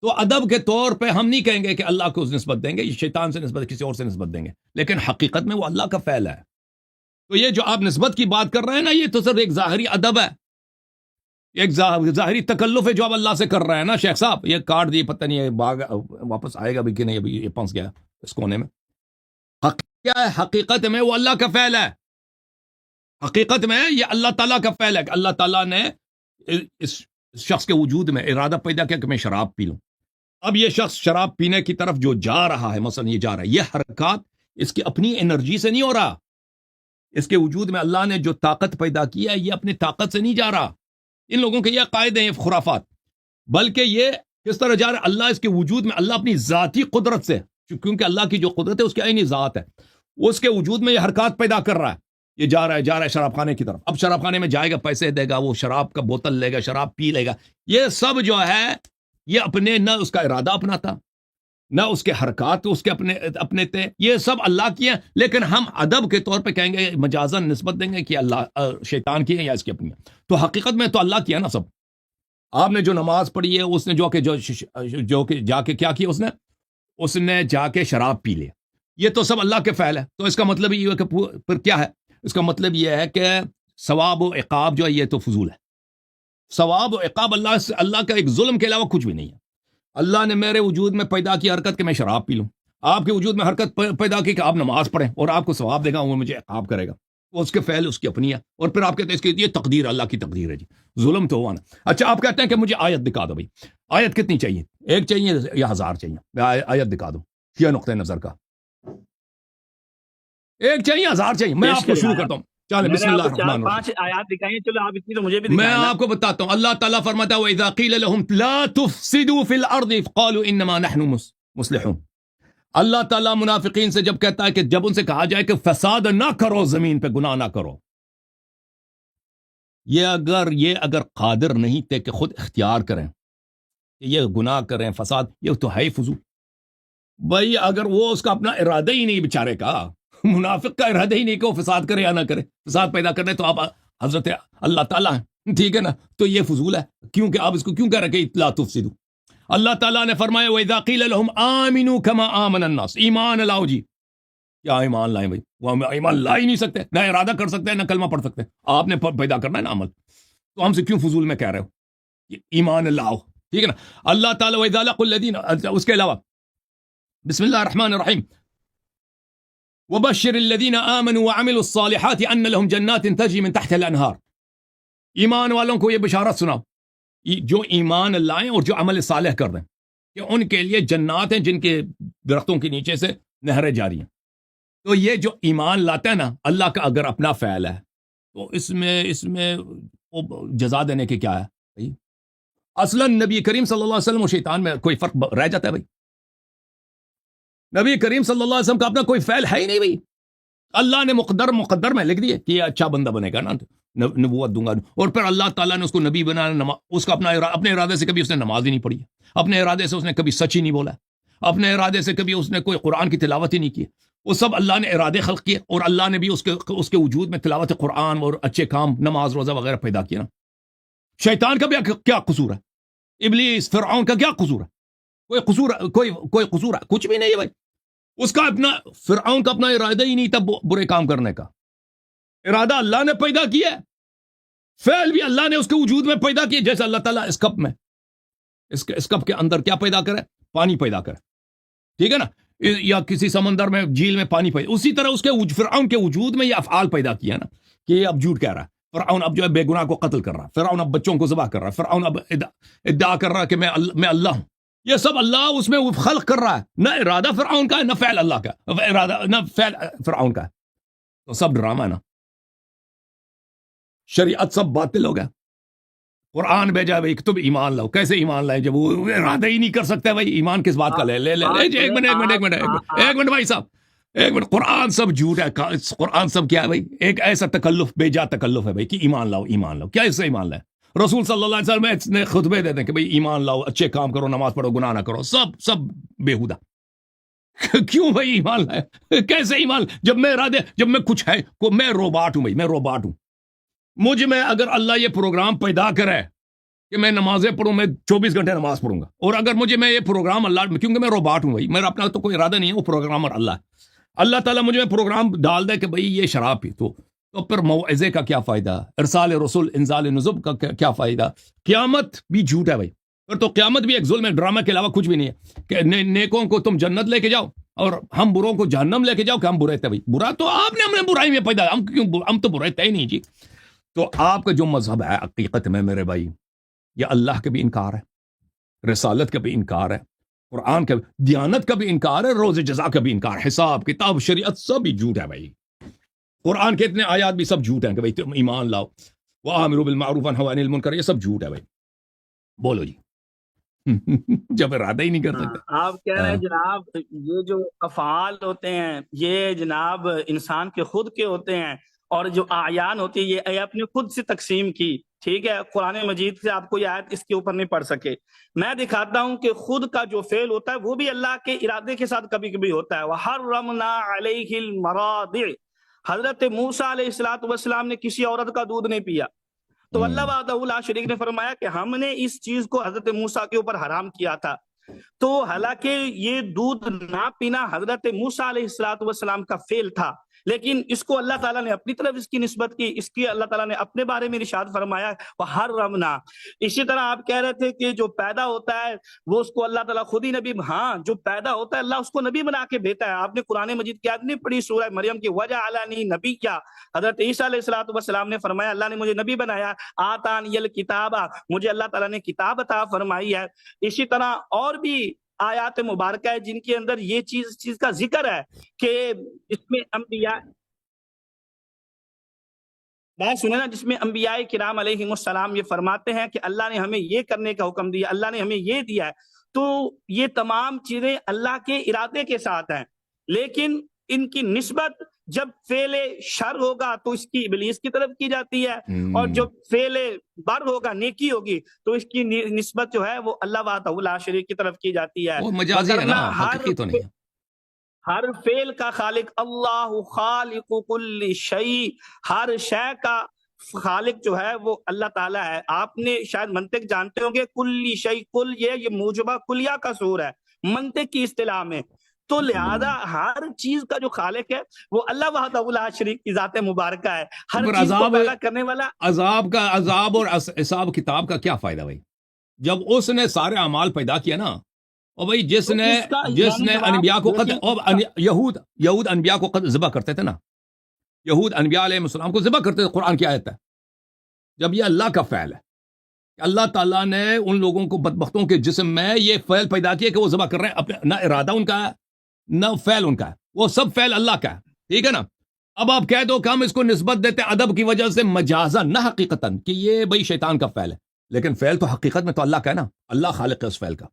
تو ادب کے طور پہ ہم نہیں کہیں گے کہ اللہ کو اس نسبت دیں گے، یہ شیطان سے نسبت کسی اور سے نسبت دیں گے، لیکن حقیقت میں وہ اللہ کا فعل ہے. تو یہ جو آپ نسبت کی بات کر رہے ہیں نا، یہ تو صرف ایک ظاہری ادب ہے، ایک ظاہری تکلف ہے جو آپ اللہ سے کر رہے ہیں نا. شیخ صاحب یہ کاٹ دیے، پتہ نہیں یہ باغ واپس آئے گا بھی کہ نہیں، ابھی یہ پھنس گیا اس کونے میں. کیا ہے حقیقت میں وہ اللہ کا فعل ہے. حقیقت میں یہ اللہ تعالیٰ کا فعل ہے کہ اللہ تعالیٰ نے اس شخص کے وجود میں ارادہ پیدا کیا کہ میں شراب پی لوں. اب یہ شخص شراب پینے کی طرف جو جا رہا ہے، مثلا یہ جا رہا ہے، یہ حرکات اس کی اپنی انرجی سے نہیں ہو رہا. اس کے وجود میں اللہ نے جو طاقت پیدا کی ہے یہ اپنی طاقت سے نہیں جا رہا. ان لوگوں کے یہ عقائد ہیں، یہ خرافات. بلکہ یہ کس طرح جا رہا ہے؟ اللہ اس کے وجود میں، اللہ اپنی ذاتی قدرت سے، کیونکہ اللہ کی جو قدرت ہے اس کی عینی ذات ہے، اس کے وجود میں یہ حرکات پیدا کر رہا ہے. یہ جا رہا ہے شراب خانے کی طرف. اب شراب خانے میں جائے گا، پیسے دے گا، وہ شراب کا بوتل لے گا، شراب پی لے گا. یہ سب جو ہے یہ اپنے نہ اس کا ارادہ اپنا تھا، نہ اس کے حرکات اس کے اپنے تھے، یہ سب اللہ کی ہیں. لیکن ہم ادب کے طور پہ کہیں گے، مجازن نسبت دیں گے کہ اللہ شیطان کی ہے یا اس کی اپنی ہے. تو حقیقت میں تو اللہ کی ہے نا سب. آپ نے جو نماز پڑھی ہے، اس نے جو کہ جا کے کیا کیا، اس نے جا کے شراب پی لیا، یہ تو سب اللہ کے فعل ہے. تو اس کا مطلب یہ ہے کہ پھر کیا ہے؟ اس کا مطلب یہ ہے کہ ثواب و عقاب جو ہے یہ تو فضول ہے. ثواب و عقاب اللہ کا ایک ظلم کے علاوہ کچھ بھی نہیں ہے. اللہ نے میرے وجود میں پیدا کی حرکت کہ میں شراب پی لوں، آپ کے وجود میں حرکت پیدا کی کہ آپ نماز پڑھیں، اور آپ کو ثواب دے گا، وہ مجھے عقاب کرے گا. وہ اس کے فعل اس کی اپنی ہے، اور پھر آپ کہتے ہیں اس کی یہ تقدیر اللہ کی تقدیر ہے. جی ظلم تو ہوا نا. اچھا آپ کہتے ہیں کہ مجھے آیت دکھا دو. بھائی آیت کتنی چاہیے؟ ایک چاہیے یا 1000 چاہیے؟ آیت دکھا دو کیا نقطۂ نظر کا. ایک چاہیے 1000 چاہیے؟ میں آپ کو شروع کرتا ہوں. چلیں بسم اللہ الرحمن الرحیم. 5 آیات دکھائیں، چلو آپ اتنی تو مجھے بھی میں دکھائیں نا. آپ کو بتاتا ہوں. اللہ تعالیٰ فرماتا ہے وَإِذَا قِيلَ لَهُمْ لَا تُفْسِدُوا فِي الْأَرْضِ قَالُوا إِنَّمَا نَحْنُ مُصْلِحُونَ. اللہ تعالیٰ منافقین سے جب کہتا ہے کہ جب ان سے کہا جائے کہ فساد نہ کرو، زمین پہ گناہ نہ کرو، یہ اگر قادر نہیں تھے کہ خود اختیار کریں کہ یہ گناہ کریں، فساد، یہ تو ہے ہی فضول بھائی. اگر وہ اس کا اپنا ارادہ ہی نہیں بیچارے کا، منافق کا ارادہ ہی نہیں کہ وہ فساد کرے یا نہ کرے، فساد پیدا کرنے تو آپ حضرت اللہ تعالیٰ ہیں، ٹھیک ہے نا، تو یہ فضول ہے. کیونکہ آپ اس کو کیوں کہہ رہے کہ لا تفسدوا؟ اللہ تعالیٰ نے فرمایا وَإِذَا قِيلَ لَهُمْ آمِنُوا كَمَا آمَنَ النَّاسِ، ایمان لاؤ جی. کیا ایمان لائیں بھائی؟ وہ ایمان لا ہی نہیں سکتے، نہ ارادہ کر سکتے ہیں، نہ کلمہ پڑھ سکتے ہیں. آپ نے پیدا کرنا ہے نا عمل، تو ہم سے کیوں فضول میں کہہ رہے ہو ایمان لاؤ؟ ٹھیک ہے نا. اللہ تعالیٰ وَإِذَا لَقُوا الَّذِينَ، اس کے علاوہ بسم اللہ الرحمن الرحیم وَبَشِّرِ الَّذِينَ آمَنُوا وَعَمِلُوا الصَّالِحَاتِ أَنَّ لَهُمْ جَنَّاتٍ تَجْرِي مِن تَحْتِهَا الْأَنْهَارُ. ایمان والوں کو یہ بشارت سناؤ، جو ایمان لائیں اور جو عمل صالح کر دیں، کہ ان کے لیے جنات ہیں جن کے درختوں کے نیچے سے نہریں جاری ہیں. تو یہ جو ایمان لاتا ہے نا، اللہ کا اگر اپنا فعل ہے تو اس میں جزا دینے کے کیا ہے بھائی؟ اصلا نبی کریم صلی اللہ علیہ وسلم اور شیطان میں کوئی فرق رہ جاتا ہے بھائی؟ نبی کریم صلی اللہ علیہ وسلم کا اپنا کوئی فعل ہے ہی نہیں بھائی. اللہ نے مقدر میں لکھ دیے کہ یہ اچھا بندہ بنے گا نا، نبوت دوں گا، اور پھر اللہ تعالیٰ نے اس کو نبی بنانا، اس کا اپنے ارادے سے کبھی اس نے نماز ہی نہیں پڑھی، اپنے ارادے سے اس نے کبھی سچ ہی نہیں بولا، اپنے ارادے سے کبھی اس نے کوئی قرآن کی تلاوت ہی نہیں کی. وہ سب اللہ نے ارادے خلق کیے، اور اللہ نے بھی اس کے وجود میں تلاوت قرآن اور اچھے کام، نماز روزہ وغیرہ پیدا کیا نا. شیطان کا بھی کیا قصور ہے؟ ابلیس فرعون کا کیا قصور ہے؟ کوئی قصور ہے؟ کچھ بھی نہیں ہے بھائی. اس کا اپنا، فرعون کا اپنا ارادہ ہی نہیں تھا برے کام کرنے کا، ارادہ اللہ نے پیدا کیا ہے، فعل بھی اللہ نے اس کے وجود میں پیدا کیا. جیسے اللہ تعالیٰ اس کپ کے اندر کیا پیدا کرے؟ پانی پیدا کرے، ٹھیک ہے نا، یا کسی سمندر میں، جھیل میں پانی پیدا، اسی طرح اس کے فرعون کے وجود میں یہ افعال پیدا کیا نا، کہ یہ اب جھوٹ کہہ رہا ہے، فرعون اب جو ہے بے گناہ کو قتل کر رہا ہے، فرعون اب بچوں کو ذبح کر رہا ہے، فرعون اب ادعا کر رہا ہے کہ میں اللہ ہوں. یہ سب اللہ اس میں خلق کر رہا ہے، نہ ارادہ فرعون کا ہے، نہ فعل اللہ کا، ارادہ نہ فعل فرعون کا ہے. تو سب ڈرامہ ہے نا، شریعت سب باطل ہو گیا. قرآن بھیجا بھائی تم ایمان لاؤ، کیسے ایمان لائے جب وہ ارادہ ہی نہیں کر سکتے بھائی؟ ایمان کس بات کا لے ایک منٹ بھائی صاحب، ایک منٹ. قرآن سب جھوٹ ہے، قرآن سب کیا ہے بھائی؟ ایک ایسا تکلف، بے جا تکلف ہے بھائی کہ ایمان لاؤ. کیا اس سے ایمان لائے؟ رسول صلی اللہ علیہ وسلم نے خطبے دیتے ہیں کہ بھئی ایمان لاؤ، اچھے کام کرو، نماز پڑھو، گناہ نہ کرو، سب بےہودہ. کیوں بھائی ایمان لائے؟ کیسے ایمان؟ جب میں کچھ ہے، میں روباٹ ہوں بھائی، میں روباٹ ہوں. مجھ میں اگر اللہ یہ پروگرام پیدا کرے کہ میں نمازیں پڑھوں، میں 24 گھنٹے نماز پڑھوں گا، اور اگر میں یہ پروگرام اللہ، کیونکہ میں روباٹ ہوں بھائی، میرا اپنا تو کوئی ارادہ نہیں ہے، وہ پروگرامر اللہ ہے. اللہ تعالیٰ مجھے پروگرام ڈال دے کہ بھئی یہ شراب پی، تو پھر موعظے کا کیا فائدہ؟ ارسال رسول، انزال نذب کا کیا فائدہ؟ قیامت بھی جھوٹ ہے بھائی، پھر تو قیامت بھی ایک ظلم ہے، ڈرامہ کے علاوہ کچھ بھی نہیں ہے. کہ نیکوں کو تم جنت لے کے جاؤ اور ہم بروں کو جہنم لے کے جاؤ، کہ ہم برے تھے بھائی. برا تو آپ نے ہمیں برائی میں پیدا، ہم تو برے تھے ہی نہیں جی. تو آپ کا جو مذہب ہے حقیقت میں میرے بھائی، یہ اللہ کا بھی انکار ہے، رسالت کا بھی انکار ہے، قرآن کا، دیانت کا بھی انکار ہے، روز جزا کا بھی انکار، حساب کتاب شریعت سب ہی جھوٹ ہے بھائی. قرآن کے اتنے آیات بھی سب جھوٹ ہیں کہ بھئی تم ایمان لاؤ، وَآمِرُوا بِالْمَعْرُوفِ وَانْهَوْا عَنِ الْمُنْکَرِ، یہ سب جھوٹ ہے بھائی. بولو جی. جب ارادہ ہی نہیں کر سکتے. آپ کہہ رہے ہیں جناب یہ جو افعال ہوتے ہیں یہ جناب انسان کے خود کے ہوتے ہیں، اور جو اعیان ہوتی ہے یہ اپنے خود سے تقسیم کی، ٹھیک ہے. قرآن مجید سے آپ کو یہ آیت اس کے اوپر نہیں پڑھ سکے. میں دکھاتا ہوں کہ خود کا جو فعل ہوتا ہے وہ بھی اللہ کے ارادے کے ساتھ کبھی کبھی ہوتا ہے. وَحَرَّمْنَا عَلَيْهِ الْمَرَاضِعِ، حضرت موسیٰ علیہ السلام نے کسی عورت کا دودھ نہیں پیا، تو اللہ وحدہ لا شریک نے فرمایا کہ ہم نے اس چیز کو حضرت موسیٰ کے اوپر حرام کیا تھا. تو حالانکہ یہ دودھ نہ پینا حضرت موسیٰ علیہ السلام کا فعل تھا، لیکن اس کو اللہ تعالیٰ نے اپنی طرف اس کی نسبت کی، اس کی اللہ تعالیٰ نے اپنے بارے میں ارشاد فرمایا وَحَرَّمْنَا. اسی طرح آپ کہہ رہے تھے کہ جو پیدا ہوتا ہے وہ اس کو اللہ تعالیٰ خود ہی نبی، ہاں جو پیدا ہوتا ہے اللہ اس کو نبی بنا کے بھیجتا ہے. آپ نے قرآن مجید کی آیت نہیں پڑھی سورہ مریم کی وَجَعَلَنِي نَبِيًّا، حضرت عیسیٰ علیہ السلام نے فرمایا اللہ نے مجھے نبی بنایا. آتانی الکتاب، مجھے اللہ تعالیٰ نے کتاب عطا فرمائی ہے. اسی طرح اور بھی آیات مبارکہ ہے جن کے اندر یہ چیز کا ذکر ہے کہ اس میں انبیاء، بات سنیں نا، جس میں انبیاء کرام علیہ السلام یہ فرماتے ہیں کہ اللہ نے ہمیں یہ کرنے کا حکم دیا، اللہ نے ہمیں یہ دیا ہے. تو یہ تمام چیزیں اللہ کے ارادے کے ساتھ ہیں، لیکن ان کی نسبت جب فعل شر ہوگا تو اس کی ابلیس کی طرف کی جاتی ہے، اور جب فعل بر ہوگا، نیکی ہوگی، تو اس کی نسبت جو ہے وہ اللہ وحدہ لا شریک کی طرف کی جاتی ہے۔ وہ مجازی ہے نا، وگرنہ حقیقی تو نہیں ہے۔ ہر فعل کا خالق اللہ، خالق کل شیء، ہر شے کا خالق جو ہے وہ اللہ تعالیٰ ہے۔ آپ نے شاید منطق جانتے ہوں گے، کل شیء، کل یہ موجبہ کلیہ کا سور ہے منطق کی اصطلاح میں، تو لہذا ہر چیز کا جو خالق ہے وہ اللہ وحدہ لا شریک کی ذات مبارکہ ہے، ہر پر چیز کو عذاب پیدا کرنے والا۔ عذاب اور حساب کتاب کا کیا فائدہ بھائی، جب اس نے سارے اعمال پیدا کیا نا، اور بھائی جس تو نے اس کا یعنی جواب انبیاء کو دیکھیں، یہود انبیاء کو ذبح کرتے تھے نا، یہود انبیاء علیہ السلام کو ذبح کرتے تھے، قرآن کی آیت ہے۔ جب یہ اللہ کا فعل ہے، اللہ تعالیٰ نے ان لوگوں کو بدبختوں کے جسم میں یہ فعل پیدا کیا کہ وہ ذبح کر رہے ہیں، اپنے نہ ارادہ ان کا ہے نہ فعل ان کا ہے، وہ سب فعل اللہ کا ہے، ٹھیک ہے نا۔ اب آپ کہہ دو کہ ہم اس کو نسبت دیتے ہیں ادب کی وجہ سے مجازن، نہ حقیقتاً، کہ یہ بھئی شیطان کا فعل ہے، لیکن فعل تو حقیقت میں تو اللہ کا ہے نا، اللہ خالق ہے اس فعل کا،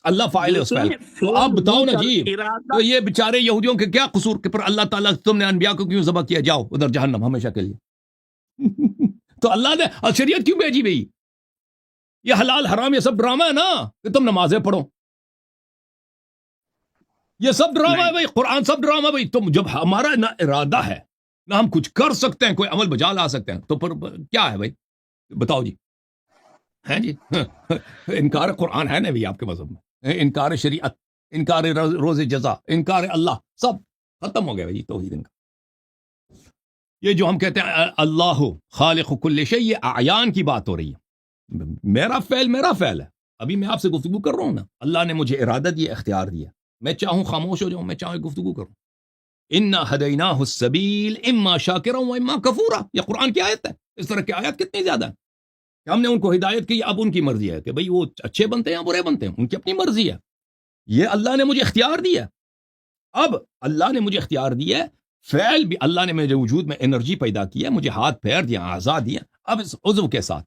اللہ فاعل ہے اس فعل کا۔ اب بتاؤ نا جی، تو یہ بیچارے یہودیوں کے کیا قصور کہ پر اللہ تعالیٰ تم نے انبیاء کو کیوں ذبح کیا، جاؤ ادھر جہنم ہمیشہ کے لیے۔ تو اللہ نے شریعت کیوں بھیجی بھئی؟ یہ حلال حرام یہ سب ڈرامہ ہے نا، کہ تم نمازیں پڑھو، یہ سب ڈرامہ ہے بھائی، قرآن سب ڈرامہ بھائی۔ تم جب ہمارا نہ ارادہ ہے نہ ہم کچھ کر سکتے ہیں، کوئی عمل بجا لا سکتے ہیں، تو پھر کیا ہے بھائی، بتاؤ جی، ہیں جی؟ انکار قرآن ہے نا بھی آپ کے مذہب میں، انکار شریعت، انکار روز جزا، انکار اللہ، سب ختم ہو گیا بھائی توحید ان کا۔ یہ جو ہم کہتے ہیں اللہ خالق کل شیء، یہ اعیان کی بات ہو رہی ہے، میرا فعل ہے۔ ابھی میں آپ سے گفتگو کر رہا ہوں نا، اللہ نے مجھے ارادہ دیا، اختیار دیا، میں چاہوں خاموش ہو جاؤں، میں چاہوں گفتگو کروں۔ انا ہدیناہ السبیل اما شاکرا و اما کفورا، یہ قرآن کی آیت ہے۔ اس طرح کی آیت کتنی زیادہ ہیں کہ ہم نے ان کو ہدایت کی، اب ان کی مرضی ہے کہ بھئی وہ اچھے بنتے ہیں یا برے بنتے ہیں، ان کی اپنی مرضی ہے۔ یہ اللہ نے مجھے اختیار دیا، اب اللہ نے مجھے اختیار دیا، فعل بھی اللہ نے میرے وجود میں انرجی پیدا کی ہے، مجھے ہاتھ پیر دیا، اعضاء دیا، اب اس عضو کے ساتھ،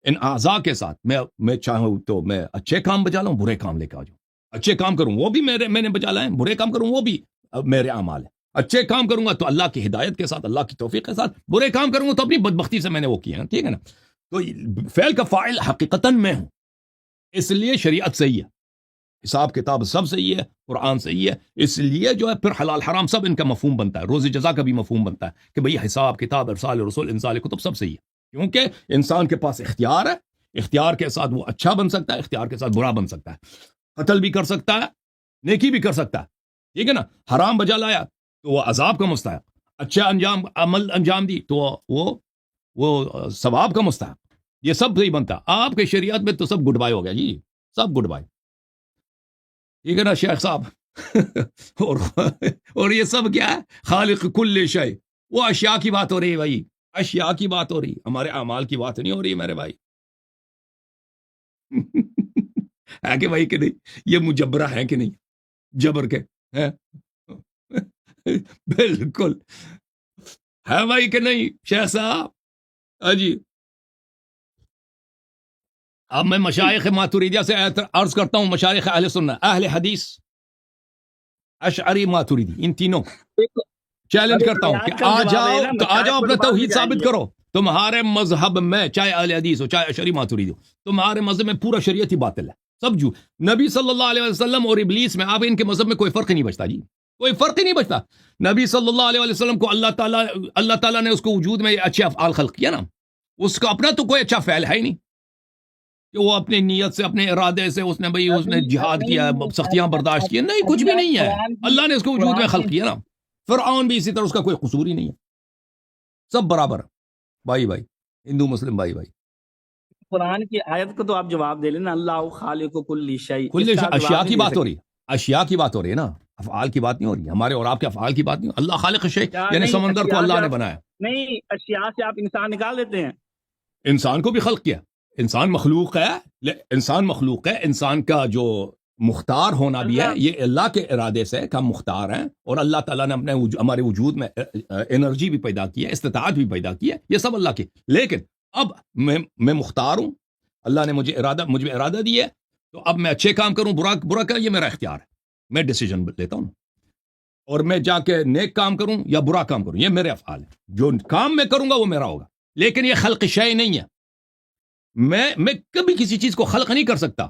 ان اعضاء کے ساتھ میں چاہوں تو میں اچھے کام بجا لاؤں، برے کام لے کے آ جاؤں، اچھے کام کروں وہ بھی میں نے بجا لائے، برے کام کروں وہ بھی میرے اعمال ہیں۔ اچھے کام کروں گا تو اللہ کی ہدایت کے ساتھ، اللہ کی توفیق کے ساتھ، برے کام کروں گا تو اپنی بدبختی سے میں نے وہ کیا، ٹھیک ہے نا۔ تو فعل کا فاعل حقیقتاً میں ہوں، اس لیے شریعت صحیح ہے، حساب کتاب سب صحیح ہے، قرآن صحیح ہے، اس لیے جو ہے پھر حلال حرام سب ان کا مفہوم بنتا ہے، روز جزا کا بھی مفہوم بنتا ہے کہ بھئی حساب کتاب، ارسال رسول، انزال کتب سب صحیح ہے، کیونکہ انسان کے پاس اختیار ہے، اختیار کے ساتھ وہ اچھا بن سکتا ہے، اختیار کے ساتھ برا بن سکتا ہے، قتل بھی کر سکتا ہے، نیکی بھی کر سکتا ہے، ٹھیک ہے نا۔ حرام بجا لایا تو وہ عذاب کا مستحق، اچھا عمل انجام دی تو وہ ثواب کا مستحق، یہ سب صحیح بنتا ہے۔ آپ کے شریعت میں تو سب گڈ بائی ہو گیا جی، سب گڈ بائی، ٹھیک ہے نا شیخ صاحب۔ اور یہ سب کیا ہے؟ خالق کل شے، وہ اشیاء کی بات ہو رہی ہے بھائی، اشیاء کی بات ہو رہی، ہمارے اعمال کی بات نہیں ہو رہی میرے بھائی۔ ہے کہ بھائی کہ نہیں؟ یہ مجبرہ ہے کہ نہیں؟ جبر کے ہے؟ بالکل ہے بھائی کہ نہیں شیخ صاحب؟ جی اب میں مشائخ ماتوریدیہ سے عرض کرتا ہوں، مشائخ اہل سنت، اہل حدیث، اشعری، ماتوریدی، ان تینوں چیلنج کرتا ہوں کہ آ جاؤ اپنا توحید ثابت کرو۔ تمہارے مذہب میں چاہے اہل حدیث ہو چاہے اشعری ماتوریدی ہو، تمہارے مذہب میں پورا شریعت ہی باطل ہے، سب جو نبی صلی اللہ علیہ وسلم اور ابلیس میں، آپ ان کے مذہب میں کوئی فرق ہی نہیں بچتا جی، کوئی فرق ہی نہیں بچتا۔ نبی صلی اللہ علیہ وسلم کو اللہ تعالیٰ نے اس کو وجود میں اچھے افعال خلق کیا نا، اس کا اپنا تو کوئی اچھا فعل ہے ہی نہیں کہ وہ اپنی نیت سے، اپنے ارادے سے اس نے جہاد کیا، سختیاں برداشت کی، نہیں، کچھ بھی نہیں ہے، اللہ نے اس کو وجود میں خلق کیا نا۔ فرعون بھی اسی طرح، اس کا کوئی قصور ہی نہیں ہے، سب برابر بھائی، ہندو مسلم بھائی۔ قرآن کی آیت کو تو آپ جواب دے لینا، اللہ خالق کل شیء، اشیاء کی بات ہو رہی ہے، اشیاء کی بات ہو رہی ہے نا، افعال کی بات نہیں ہو رہی، ہمارے اور آپ کے افعال کی بات نہیں، اللہ خالق شیء یعنی سمندر کو اللہ نے بنایا، نہیں، اشیاء سے آپ انسان نکال دیتے ہیں، انسان کو بھی خلق کیا، انسان مخلوق ہے، انسان کا جو مختار ہونا بھی ہے، یہ اللہ کے ارادے سے کہ ہم مختار ہیں، اور اللہ تعالیٰ نے ہمارے وجود میں انرجی بھی پیدا کی ہے، استطاعت بھی پیدا کی ہے، یہ سب اللہ کی، لیکن اب میں مختار ہوں، اللہ نے مجھے ارادہ دی ہے، تو اب میں اچھے کام کروں برا کیا، یہ میرا اختیار ہے، میں ڈیسیجن لیتا ہوں، اور میں جا کے نیک کام کروں یا برا کام کروں یہ میرے افعال ہیں، جو کام میں کروں گا وہ میرا ہوگا، لیکن یہ خلق شے نہیں ہے، میں کبھی کسی چیز کو خلق نہیں کر سکتا.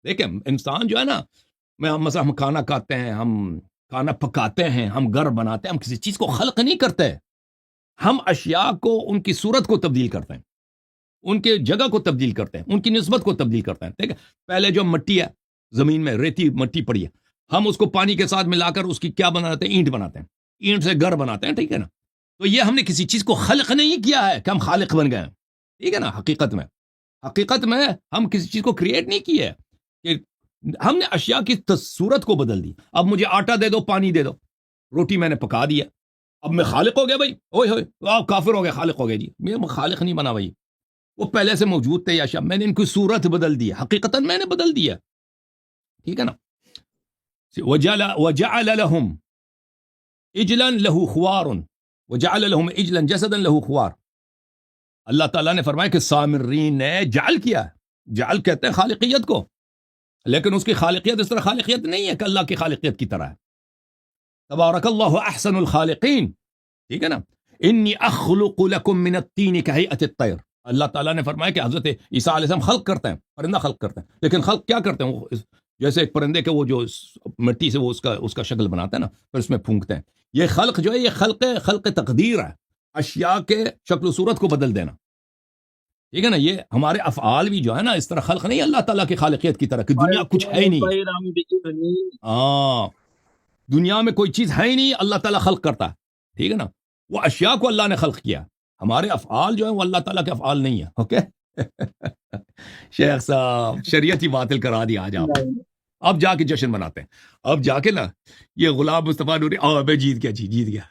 دیکھیں انسان جو ہے نا، مثلا ہم کھانا کھاتے ہیں، ہم کھانا پکاتے ہیں، ہم گھر بناتے ہیں، ہم کسی چیز کو خلق نہیں کرتے، ہم اشیاء کو ان کی صورت کو تبدیل کرتے ہیں، ان کے جگہ کو تبدیل کرتے ہیں، ان کی نسبت کو تبدیل کرتے ہیں. ٹھیک ہے، پہلے جو مٹی ہے زمین میں، ریتی مٹی پڑی ہے، ہم اس کو پانی کے ساتھ ملا کر اس کی کیا بناتے ہیں، اینٹ بناتے ہیں، اینٹ سے گھر بناتے ہیں. ٹھیک ہے نا، تو یہ ہم نے کسی چیز کو خلق نہیں کیا ہے کہ ہم خالق بن گئے ہیں. ٹھیک ہے نا، حقیقت میں ہم کسی چیز کو کریٹ نہیں کیا ہے، کہ ہم نے اشیاء کی صورت کو بدل دی. اب مجھے آٹا دے دو، پانی دے دو، روٹی میں نے پکا دیا، اب میں خالق ہو گیا بھائی، اوئے ہوئے آپ کافر ہو گیا، خالق ہو گیا جی، میں خالق نہیں بنا بھائی، وہ پہلے سے موجود تھے اشیاء، میں نے ان کی صورت بدل دی، حقیقتاً میں نے بدل دیا. ٹھیک ہے نا. وجعل لهم اجلا له خوار وجعل لهم اجلا جسدا له خوار. اللہ تعالیٰ نے فرمایا کہ سامرین نے جعل کیا، جعل کہتے ہیں خالقیت کو، لیکن اس کی خالقیت اس طرح خالقیت نہیں ہے کہ اللہ کی خالقیت کی طرح ہے. تبارک اللہ احسن الخالقین. ٹھیک ہے نا. انی اخلق لکم من الطین کہیئت الطیر. اللہ تعالیٰ نے فرمایا کہ حضرت عیسیٰ علیہ السلام خلق کرتے ہیں، پرندہ خلق کرتے ہیں، لیکن خلق کیا کرتے ہیں، وہ جیسے ایک پرندے کے وہ جو مٹی سے وہ اس کا شکل بناتے ہیں نا، پھر اس میں پھونکتے ہیں. یہ خلق جو ہے یہ خلق تقدیر ہے، اشیاء کے شکل و صورت کو بدل دینا. ٹھیک ہے نا. یہ ہمارے افعال بھی جو ہے نا اس طرح خلق نہیں، اللہ تعالیٰ کی خالقیت کی طرح کہ دنیا کچھ ہے ہی نہیں. ہاں، دنیا میں کوئی چیز ہے ہی نہیں، اللہ تعالیٰ خلق کرتا ہے. ٹھیک ہے نا. وہ اشیاء کو اللہ نے خلق کیا، ہمارے افعال جو ہیں وہ اللہ تعالیٰ کے افعال نہیں ہیں. اوکے شیخ صاحب شریعت ہی باطل کرا دیا آج آپ. اب جا کے جشن مناتے ہیں، اب جا کے نا یہ غلام مصطفیٰ نوری میں جیت گیا جی، جیت گیا.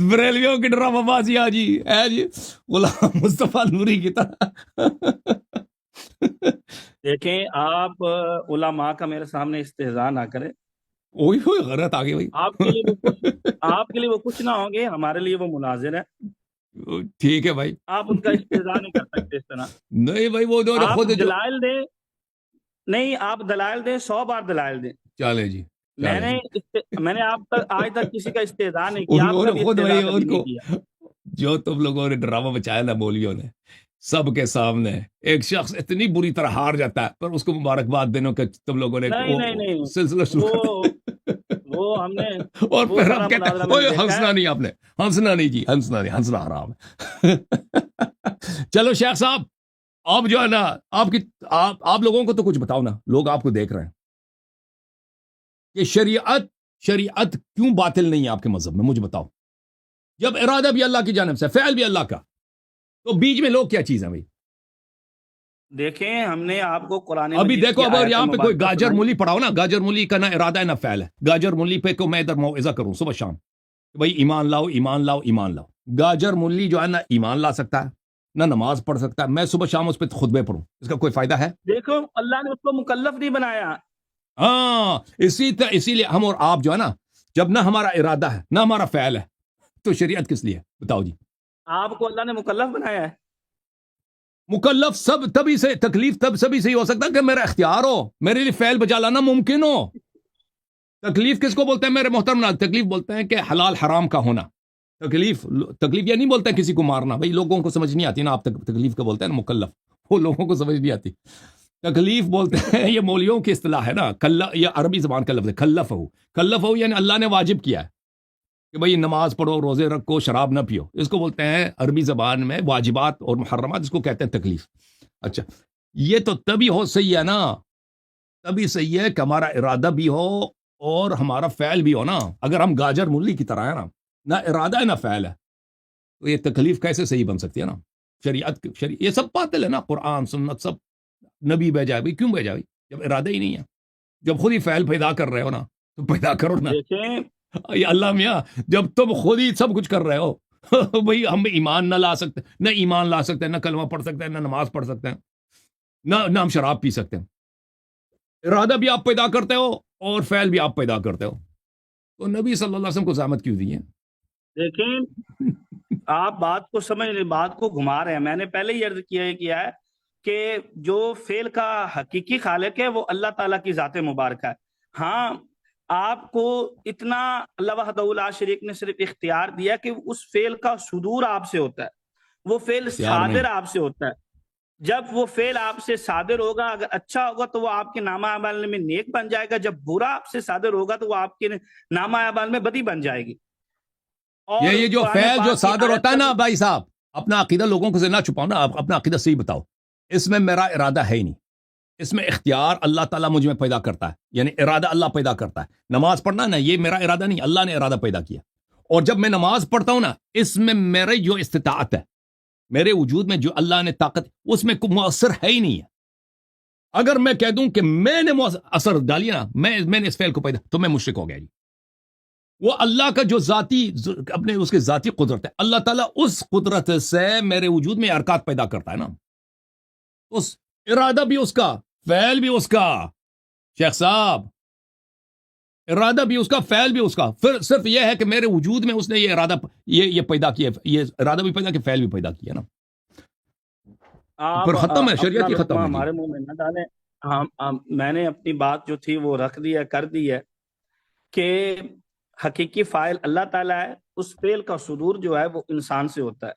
بریلویوں کی ڈرامہ بازی جی ہے جی، غلام مصطفیٰ نوری کی طرح. دیکھیں آپ علماء کا میرے سامنے استہزاء نہ کریں، وہی ہوئی غلط آگے بھائی. آپ کے لیے وہ کچھ نہ ہوں گے، ہمارے لیے وہ مناظر ہے. ٹھیک ہے بھائی، آپ ان کا استہزاء نہیں کر سکتے اس طرح. نہیں بھائی وہ آپ خود دلائل دیں، نہیں آپ دلائل دیں، 100 بار دلائل دیں. چلے جی، میں نے آپ تک آج تک کسی کا استہزاء نہیں کیا، انہوں نے خود وہی ان کو کیا. جو تم لوگوں نے ڈرامہ بچایا نا مولویوں نے، سب کے سامنے ایک شخص اتنی بری طرح ہار جاتا ہے، پر اس کو مبارکباد دینے کہ تم لوگوں نے نہیں سلسلہ شروع وہ ہم نے اور پھر ہم کہتے ہیں ہنسنا نہیں، آپ نے ہنسنا نہیں جی، ہنسنا نہیں، ہنسنا حرام ہے. چلو شیخ صاحب، آپ جو ہے نا آپ لوگوں کو تو کچھ بتاؤ نا، لوگ آپ کو دیکھ رہے ہیں کہ شریعت کیوں باطل نہیں ہے آپ کے مذہب میں، مجھے بتاؤ. جب ارادہ بھی اللہ کی جانب سے، فعل بھی اللہ کا، تو بیچ میں لوگ کیا چیز ہیں بھائی؟ دیکھیں ہم نے آپ کو قرآن ابھی دیکھو، اب یہاں پہ کوئی گاجر مولی پڑھاؤ نا، گاجر مولی کا نہ ارادہ ہے نہ فعل ہے. گاجر مولی پہ کو میں ادھر موعظہ کروں صبح شام بھائی ایمان لاؤ، ایمان لاؤ، ایمان لاؤ. گاجر مولی جو ہے نہ ایمان لا سکتا ہے نہ نماز پڑھ سکتا ہے. میں صبح شام اس پہ خطبے پڑھوں، اس کا کوئی فائدہ ہے؟ دیکھو اللہ نے اس کو مکلف نہیں بنایا. ہاں، اسی لیے ہم اور آپ جو ہے نا، جب نہ ہمارا ارادہ ہے نہ ہمارا فعل ہے، تو شریعت کس لیے بتاؤ جی؟ آپ کو اللہ نے مکلف بنایا ہے. مکلف تکلیف سبھی سے ہی ہو سکتا ہے کہ میرا اختیار ہو، میرے لیے فعل بجا لانا ممکن ہو. تکلیف کس کو بولتے ہیں میرے محترم ناظرین؟ تکلیف بولتے ہیں کہ حلال حرام کا ہونا. تکلیف یہ نہیں بولتے ہیں کسی کو مارنا، بھائی لوگوں کو سمجھ نہیں آتی نا. آپ تکلیف کا بولتے ہیں نا مکلف، وہ لوگوں کو سمجھ نہیں آتی. تکلیف بولتے ہیں، یہ مولویوں کی اصطلاح ہے نا، یہ عربی زبان کا لفظ ہے، کلف ہو یعنی اللہ نے واجب کیا ہے کہ بھئی نماز پڑھو، روزے رکھو، شراب نہ پیو. اس کو بولتے ہیں عربی زبان میں واجبات اور محرمات، اس کو کہتے ہیں تکلیف. اچھا، یہ تو تبھی صحیح ہے نا، تبھی صحیح ہے کہ ہمارا ارادہ بھی ہو اور ہمارا فعل بھی ہو نا. اگر ہم گاجر مولی کی طرح ہے نا، نہ ارادہ ہے نہ فعل ہے، تو یہ تکلیف کیسے صحیح بن سکتی ہے نا؟ شریعت یہ سب باطل ہے نا. قرآن سنت سب نبی بھیجا ہے، بھائی کیوں بھیجا؟ جب ارادہ ہی نہیں ہے، جب خود ہی فعل پیدا کر رہے ہو نا، تو پیدا کرو نا. یہ اللہ میاں، جب تم خود ہی سب کچھ کر رہے ہو بھئی ہم ایمان نہ لا سکتے، نہ ایمان لا سکتے، نہ کلمہ پڑھ سکتے ہیں، نہ نماز پڑھ سکتے ہیں، نہ ہم شراب پی سکتے ہیں. ارادہ بھی آپ پیدا کرتے ہو اور فعل بھی آپ پیدا کرتے ہو، تو نبی صلی اللہ علیہ وسلم کو زحمت کیوں دی ہے؟ دیکھیں آپ بات کو سمجھ لیں، بات کو گھما رہے ہیں. میں نے پہلے ہی عرض کیا ہے کہ جو فعل کا حقیقی خالق ہے وہ اللہ تعالیٰ کی ذات مبارکہ ہے. ہاں آپ کو اتنا اللہ وحدہ لا شریک نے صرف اختیار دیا کہ اس فعل کا صدور آپ سے ہوتا ہے, وہ فعل اختیار نہیں. صادر آپ سے ہوتا ہے. جب وہ فعل آپ سے صادر ہوگا, اگر اچھا ہوگا تو وہ آپ کے نامہ اعمال میں نیک بن جائے گا, جب برا آپ سے صادر ہوگا تو وہ آپ کے نامہ اعمال میں بدی بن جائے گی. اور یہ جو قرآن فعل جو پاک کی صادر آیت ہوتا ہے پر نا بھائی صاحب, اپنا عقیدہ لوگوں کو سے نہ چھپاؤ نا, آپ اپنا عقیدہ صحیح بتاؤ. اس میں میرا ارادہ ہے ہی نہیں, اس میں اختیار اللہ تعالیٰ مجھ میں پیدا کرتا ہے, یعنی ارادہ اللہ پیدا کرتا ہے. نماز پڑھنا نا, یہ میرا ارادہ نہیں, اللہ نے ارادہ پیدا کیا. اور جب میں نماز پڑھتا ہوں نا, اس میں میرے جو استطاعت ہے, میرے وجود میں جو اللہ نے طاقت, اس میں کوئی مؤثر ہے ہی نہیں ہے. اگر میں کہہ دوں کہ میں نے اثر ڈالی نا, میں نے اس فعل کو پیدا, تو میں مشرک ہو گیا جی. وہ اللہ کا جو ذاتی اپنے اس کے ذاتی قدرت ہے, اللہ تعالیٰ اس قدرت سے میرے وجود میں حرکات پیدا کرتا ہے نا, اس ارادہ بھی اس کا, فعل بھی اس کا. شیخ صاحب, ارادہ بھی اس کا, فعل بھی اس کا. پھر صرف یہ ہے کہ میرے وجود میں اس نے یہ ارادہ یہ پیدا کیا, یہ ارادہ بھی پیدا کیا, فعل بھی پیدا کیا نا. آپ پھر ختم ہے, اپنا شریعت ہی ختم لقمہ ہے جی. ہمارے منہ میں نہ ڈالیں. میں نے اپنی بات جو تھی وہ رکھ دی ہے, کر دی ہے کہ حقیقی فاعل اللہ تعالیٰ ہے, اس فعل کا صدور جو ہے وہ انسان سے ہوتا ہے.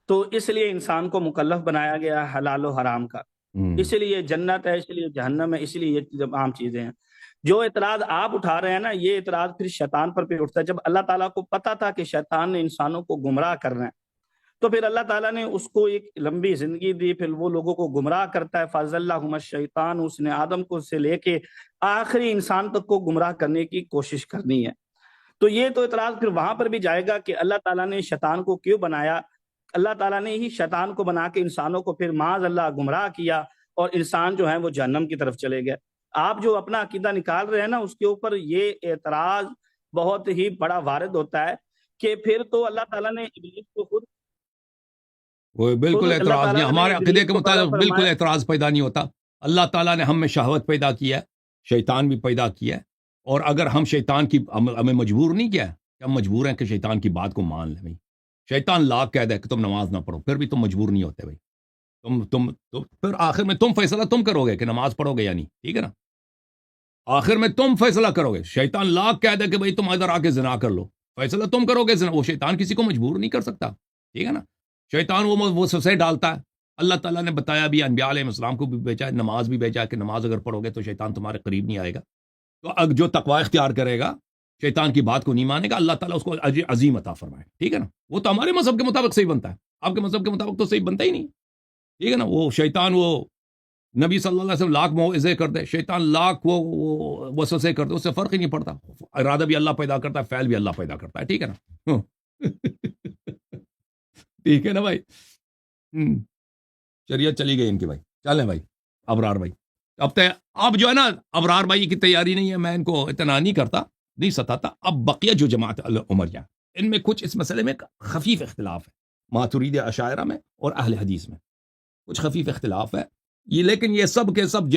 تو اس لیے انسان کو مکلف بنایا گیا ہے حلال و حرام کا, اس لیے جنت ہے, اس لیے جہنم ہے, اس لیے یہ عام چیزیں ہیں. جو اعتراض آپ اٹھا رہے ہیں نا, یہ اعتراض پھر شیطان پر اٹھتا ہے. جب اللہ تعالیٰ کو پتا تھا کہ شیطان نے انسانوں کو گمراہ کرنا ہے, تو پھر اللہ تعالیٰ نے اس کو ایک لمبی زندگی دی, پھر وہ لوگوں کو گمراہ کرتا ہے. فَأَزَلَّهُمَ الشَّيْطَانُ, اس نے آدم کو سے لے کے آخری انسان تک کو گمراہ کرنے کی کوشش کرنی ہے. تو یہ تو اعتراض پھر وہاں پر بھی جائے گا کہ اللہ تعالیٰ نے شیطان کو کیوں بنایا. اللہ تعالیٰ نے ہی شیطان کو بنا کے انسانوں کو پھر معاذ اللہ گمراہ کیا, اور انسان جو ہیں وہ جہنم کی طرف چلے گئے. آپ جو اپنا عقیدہ نکال رہے ہیں نا, اس کے اوپر یہ اعتراض بہت ہی بڑا وارد ہوتا ہے کہ پھر تو اللہ تعالیٰ نے ابلیس کو خود وہ بالکل اللہ اعتراض نہیں, تعالیٰ نے ہمارے عقیدے ابلیس کے کو پیدا مطابق بالکل فرمایا. اعتراض پیدا نہیں ہوتا. اللہ تعالیٰ نے ہم میں شہوت پیدا کیا ہے, شیطان بھی پیدا کیا ہے, اور اگر ہم شیطان کی ہمیں مجبور نہیں کیا ہے, کہ ہم مجبور ہیں کہ شیطان کی بات کو مان لیں. بھائی شیطان لاکھ کہہ دے کہ تم نماز نہ پڑھو, پھر بھی تم مجبور نہیں ہوتے. بھائی تم پھر آخر میں تم فیصلہ تم کرو گے کہ نماز پڑھو گے یا نہیں, ٹھیک ہے نا. آخر میں تم فیصلہ کرو گے. شیطان لاکھ کہہ دے کہ بھائی تم ادھر آ کے زنا کر لو, فیصلہ تم کرو گے. وہ شیطان کسی کو مجبور نہیں کر سکتا, ٹھیک ہے نا. شیطان وہ سسے ڈالتا ہے. اللہ تعالیٰ نے بتایا بھی, انبیاء علیہ السلام کو بھی بھیجا ہے, نماز بھی بھیجا ہے کہ نماز اگر پڑھو گے تو شیطان تمہارے قریب نہیں آئے گا. تو اگر جو تقوی اختیار کرے گا, شیطان کی بات کو نہیں مانے گا, اللہ تعالیٰ اس کو اجر عظیم عطا فرمائے, ٹھیک ہے نا. وہ تو ہمارے مذہب کے مطابق صحیح بنتا ہے, آپ کے مذہب کے مطابق تو صحیح بنتا ہی نہیں, ٹھیک ہے نا. وہ شیطان وہ نبی صلی اللہ علیہ وسلم لاکھ موعظے کر دے, شیطان لاکھ وہ وسوسے کر دے, اس سے فرق ہی نہیں پڑتا. ارادہ بھی اللہ پیدا کرتا ہے, فعل بھی اللہ پیدا کرتا ہے, ٹھیک ہے نا. ٹھیک ہے نا بھائی. شریعت چلی گئی ان کی. بھائی چلیں بھائی ابرار بھائی, اب جو ہے نا ابرار بھائی کی تیاری نہیں ہے, میں ان کو اتنا نہیں کرتا, نہیں ستاتا. اب بقیہ جو جماعت عمریہ, ان میں کچھ اس مسئلے میں خفیف اختلاف ہے, ماتریدی اشاعرہ میں اور اہل حدیث میں کچھ خفیف اختلاف ہے یہ, لیکن یہ سب کے سب